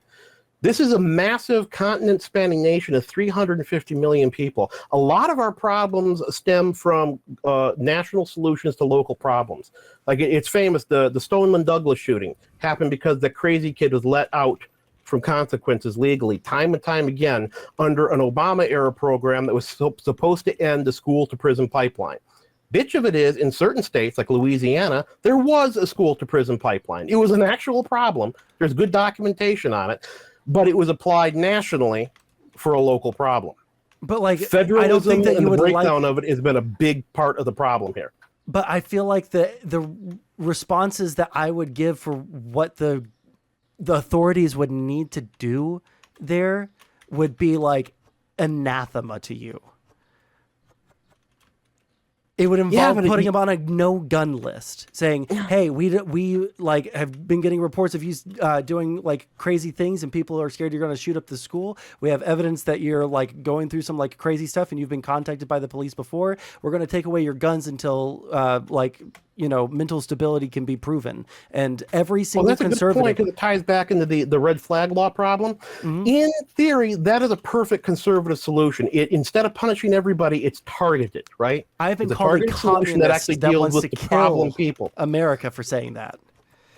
[SPEAKER 2] This is a massive continent-spanning nation of 350 million people. A lot of our problems stem from national solutions to local problems. Like it's famous, the Stoneman Douglas shooting happened because the crazy kid was let out from consequences legally time and time again under an Obama-era program that was supposed to end the school-to-prison pipeline. Bitch of it is, in certain states like Louisiana, there was a school-to-prison pipeline. It was an actual problem. There's good documentation on it, but it was applied nationally for a local problem.
[SPEAKER 1] But like
[SPEAKER 2] federalism,
[SPEAKER 1] I don't think that
[SPEAKER 2] and the breakdown of it has been a big part of the problem here.
[SPEAKER 1] But I feel like the responses that I would give for what the authorities would need to do there would be like anathema to you. It would involve putting him on a no gun list, saying, "Hey, we like have been getting reports of you doing like crazy things, and people are scared you're going to shoot up the school. We have evidence that you're like going through some like crazy stuff, and you've been contacted by the police before. We're going to take away your guns until mental stability can be proven." And every single conservative.
[SPEAKER 2] That's a good point because it ties back into the red flag law problem. Mm-hmm. In theory, that is a perfect conservative solution. Instead of punishing everybody, it's targeted, right?
[SPEAKER 1] I've been called a communist
[SPEAKER 2] that actually deals with the problem people.
[SPEAKER 1] America for saying that.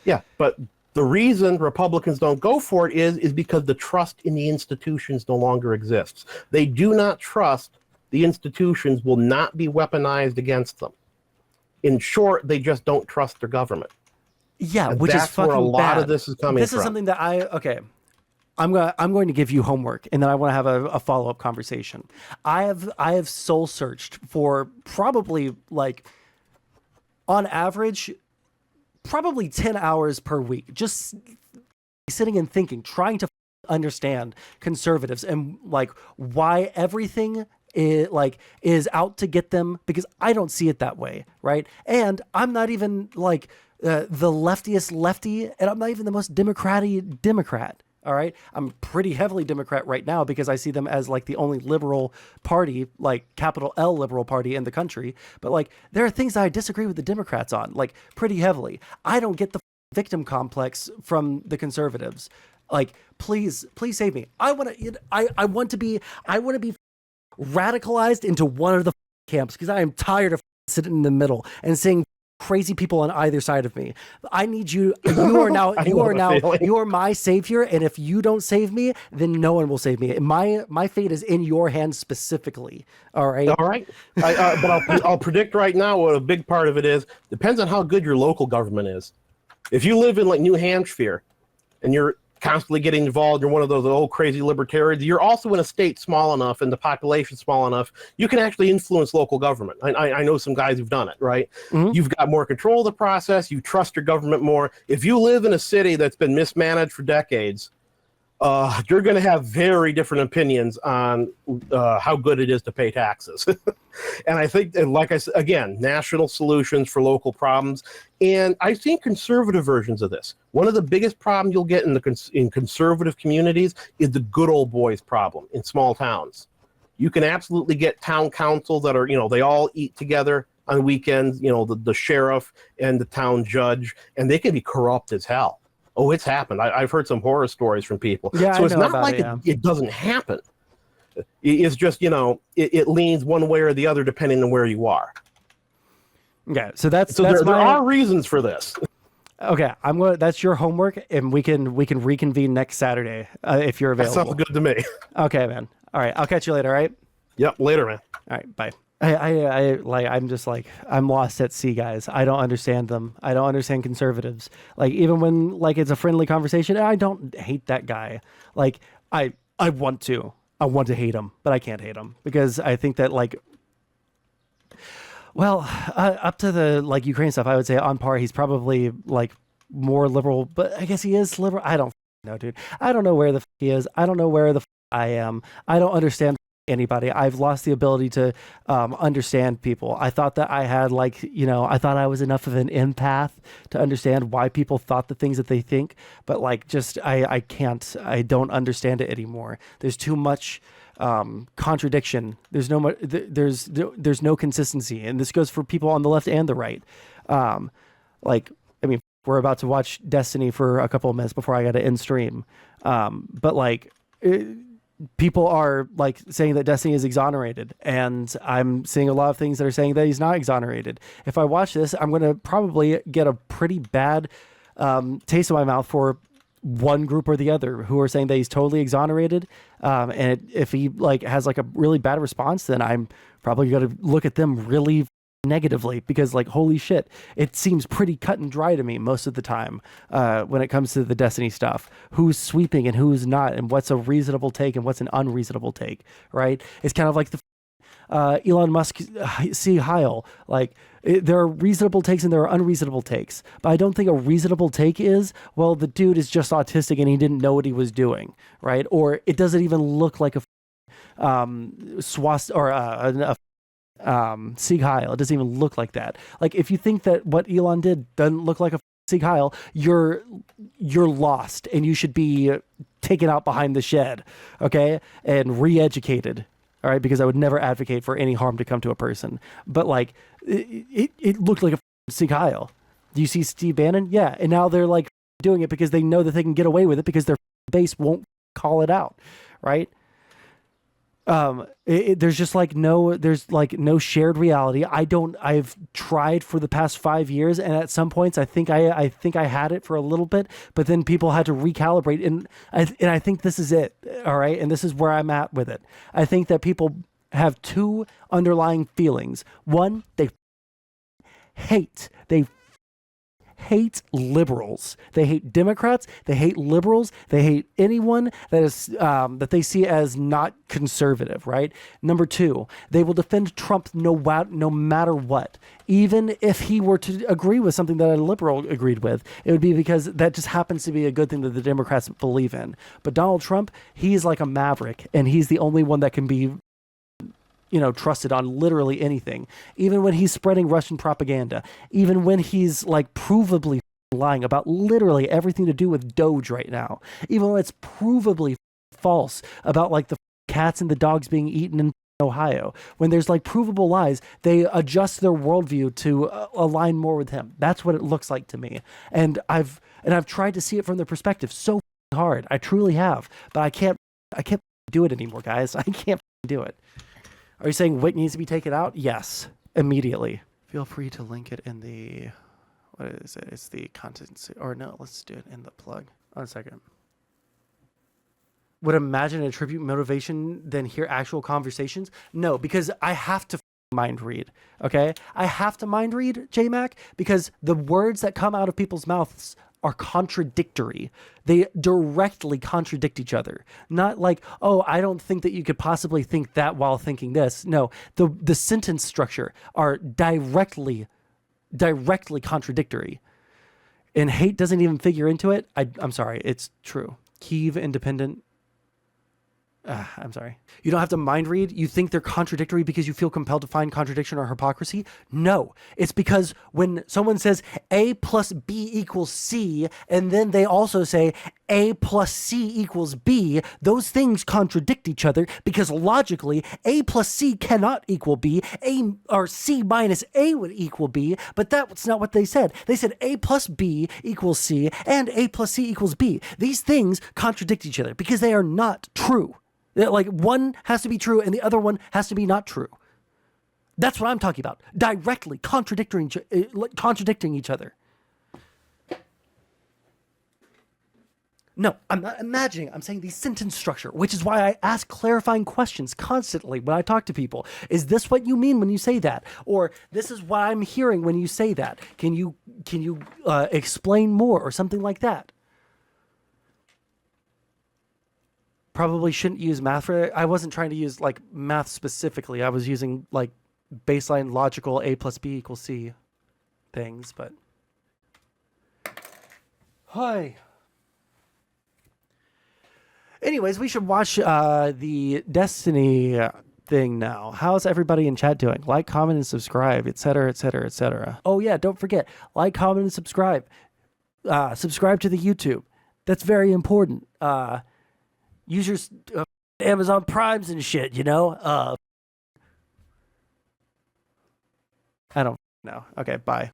[SPEAKER 2] Yeah, but the reason Republicans don't go for it is because the trust in the institutions no longer exists. They do not trust the institutions will not be weaponized against them. In short, they just don't trust their government.
[SPEAKER 1] Yeah,
[SPEAKER 2] and
[SPEAKER 1] which is fucking bad. That's
[SPEAKER 2] where a lot of this is coming from.
[SPEAKER 1] This is something that I'm going to give you homework, and then I want to have a follow-up conversation. I have soul searched for probably like on average probably 10 hours per week, just sitting and thinking, trying to understand conservatives and like why everything is out to get them, because I don't see it that way, right? And I'm not even like the leftiest lefty, and I'm not even the most democratic Democrat. All right. I'm pretty heavily Democrat right now because I see them as like the only liberal party, like capital L liberal party in the country. But like there are things that I disagree with the Democrats on, like pretty heavily. I don't get the victim complex from the conservatives. Like, please save me. I want to be radicalized into one of the camps because I am tired of sitting in the middle and seeing crazy people on either side of me. I need you. You are my savior. And if you don't save me, then no one will save me. My fate is in your hands specifically. All right.
[SPEAKER 2] All right. But I'll predict right now what a big part of it is. Depends on how good your local government is. If you live in like New Hampshire and you're constantly getting involved, you're one of those old crazy libertarians, you're also in a state small enough and the population small enough, you can actually influence local government. I know some guys who've done it, right? Mm-hmm. You've got more control of the process, you trust your government more. If you live in a city that's been mismanaged for decades, you're going to have very different opinions on how good it is to pay taxes. And I think, and like I said, again, national solutions for local problems. And I've seen conservative versions of this. One of the biggest problems you'll get in conservative communities is the good old boys problem in small towns. You can absolutely get town council that are, they all eat together on weekends, the sheriff and the town judge, and they can be corrupt as hell. Oh, it's happened. I've heard some horror stories from people.
[SPEAKER 1] Yeah,
[SPEAKER 2] so
[SPEAKER 1] I
[SPEAKER 2] it's
[SPEAKER 1] know
[SPEAKER 2] not
[SPEAKER 1] about
[SPEAKER 2] like
[SPEAKER 1] it, yeah.
[SPEAKER 2] it doesn't happen. It's just, it leans one way or the other depending on where you are.
[SPEAKER 1] Okay, so that's
[SPEAKER 2] there are reasons for this.
[SPEAKER 1] Okay, that's your homework, and we can reconvene next Saturday if you're available.
[SPEAKER 2] That sounds good to me.
[SPEAKER 1] Okay, man. All right, I'll catch you later. All right.
[SPEAKER 2] Yep, later, man.
[SPEAKER 1] All right, bye. I'm just like, I'm lost at sea, guys. I don't understand them. I don't understand conservatives. Like, even when like it's a friendly conversation, I don't hate that guy. Like, I want to hate him, but I can't hate him because I think that like, well, up to the like Ukraine stuff, I would say on par. He's probably like more liberal, but I guess he is liberal. I don't know, dude. I don't know where the he is. I don't know where the I am. I don't understand anybody. I've lost the ability to understand people. I thought that I had I thought I was enough of an empath to understand why people thought the things that they think, but like just I can't. I don't understand it anymore. There's too much contradiction. There's no consistency, and this goes for people on the left and the right. We're about to watch Destiny for a couple of minutes before I got to end stream, but like. People are like saying that Destiny is exonerated, and I'm seeing a lot of things that are saying that he's not exonerated. If I watch this, I'm going to probably get a pretty bad taste in my mouth for one group or the other who are saying that he's totally exonerated. If he like has like a really bad response, then I'm probably going to look at them really negatively because like, holy shit, it seems pretty cut and dry to me most of the time when it comes to the Destiny stuff, who's sweeping and who's not, and what's a reasonable take and what's an unreasonable take, right? It's kind of like the Elon Musk see Heil, like there are reasonable takes and there are unreasonable takes, but I don't think a reasonable take is, well, the dude is just autistic and he didn't know what he was doing, right? Or it doesn't even look like a swast or a Sieg Heil. It doesn't even look like that. Like if you think that what Elon did doesn't look like a Sieg Heil, you're lost and you should be taken out behind the shed, okay, and re-educated. All right, because I would never advocate for any harm to come to a person. But like it looked like a Sieg Heil. Do you see Steve Bannon? Yeah, and now they're like doing it because they know that they can get away with it because their base won't call it out, right? There's just like no shared reality. I've tried for the past 5 years, and at some points I think I had it for a little bit, but then people had to recalibrate, and I think this is it. All right. And this is where I'm at with it. I think that people have two underlying feelings. One, they hate liberals. They hate Democrats. They hate liberals. They hate anyone that is that they see as not conservative, right? Number two, they will defend Trump no matter what. Even if he were to agree with something that a liberal agreed with, it would be because that just happens to be a good thing that the Democrats believe in. But Donald Trump, he's like a maverick, and he's the only one that can be trusted on literally anything, even when he's spreading Russian propaganda, even when he's like provably lying about literally everything to do with Doge right now, even when it's provably false about like the cats and the dogs being eaten in Ohio, when there's like provable lies, they adjust their worldview to align more with him. That's what it looks like to me. And I've tried to see it from their perspective so hard. I truly have, but I can't do it anymore, guys. I can't do it. Are you saying Wick needs to be taken out? Yes, immediately. Feel free to link it in the, what is it? It's the content, or no, let's do it in the plug. 1 second. Would imagine attribute motivation than hear actual conversations? No, because I have to mind read, okay? I have to mind read, JMac, because the words that come out of people's mouths are contradictory. They directly contradict each other. Not like, oh, I don't think that you could possibly think that while thinking this. No, the sentence structure are directly contradictory. And hate doesn't even figure into it. I'm sorry, it's true. Kyiv independent. I'm sorry. You don't have to mind read. You think they're contradictory because you feel compelled to find contradiction or hypocrisy? No. It's because when someone says A plus B equals C, and then they also say A plus C equals B, those things contradict each other because logically A plus C cannot equal B, A or C minus A would equal B, but that's not what they said. They said A plus B equals C and A plus C equals B. These things contradict each other because they are not true. Like one has to be true and the other one has to be not true. That's what I'm talking about. Directly contradicting each other. No, I'm not imagining. I'm saying the sentence structure, which is why I ask clarifying questions constantly when I talk to people. Is this what you mean when you say that? Or this is what I'm hearing when you say that. Can you explain more or something like that? Probably shouldn't use math for it. I wasn't trying to use like math specifically. I was using like baseline logical A plus B equals C things, but hi. Anyways, we should watch the Destiny thing now. How's everybody in chat doing? Like, comment, and subscribe, etc., etc., etc. Oh yeah, don't forget, like, comment, and subscribe. Subscribe to the YouTube. That's very important. Use your Amazon Primes and shit, you know? I don't know. Okay, bye.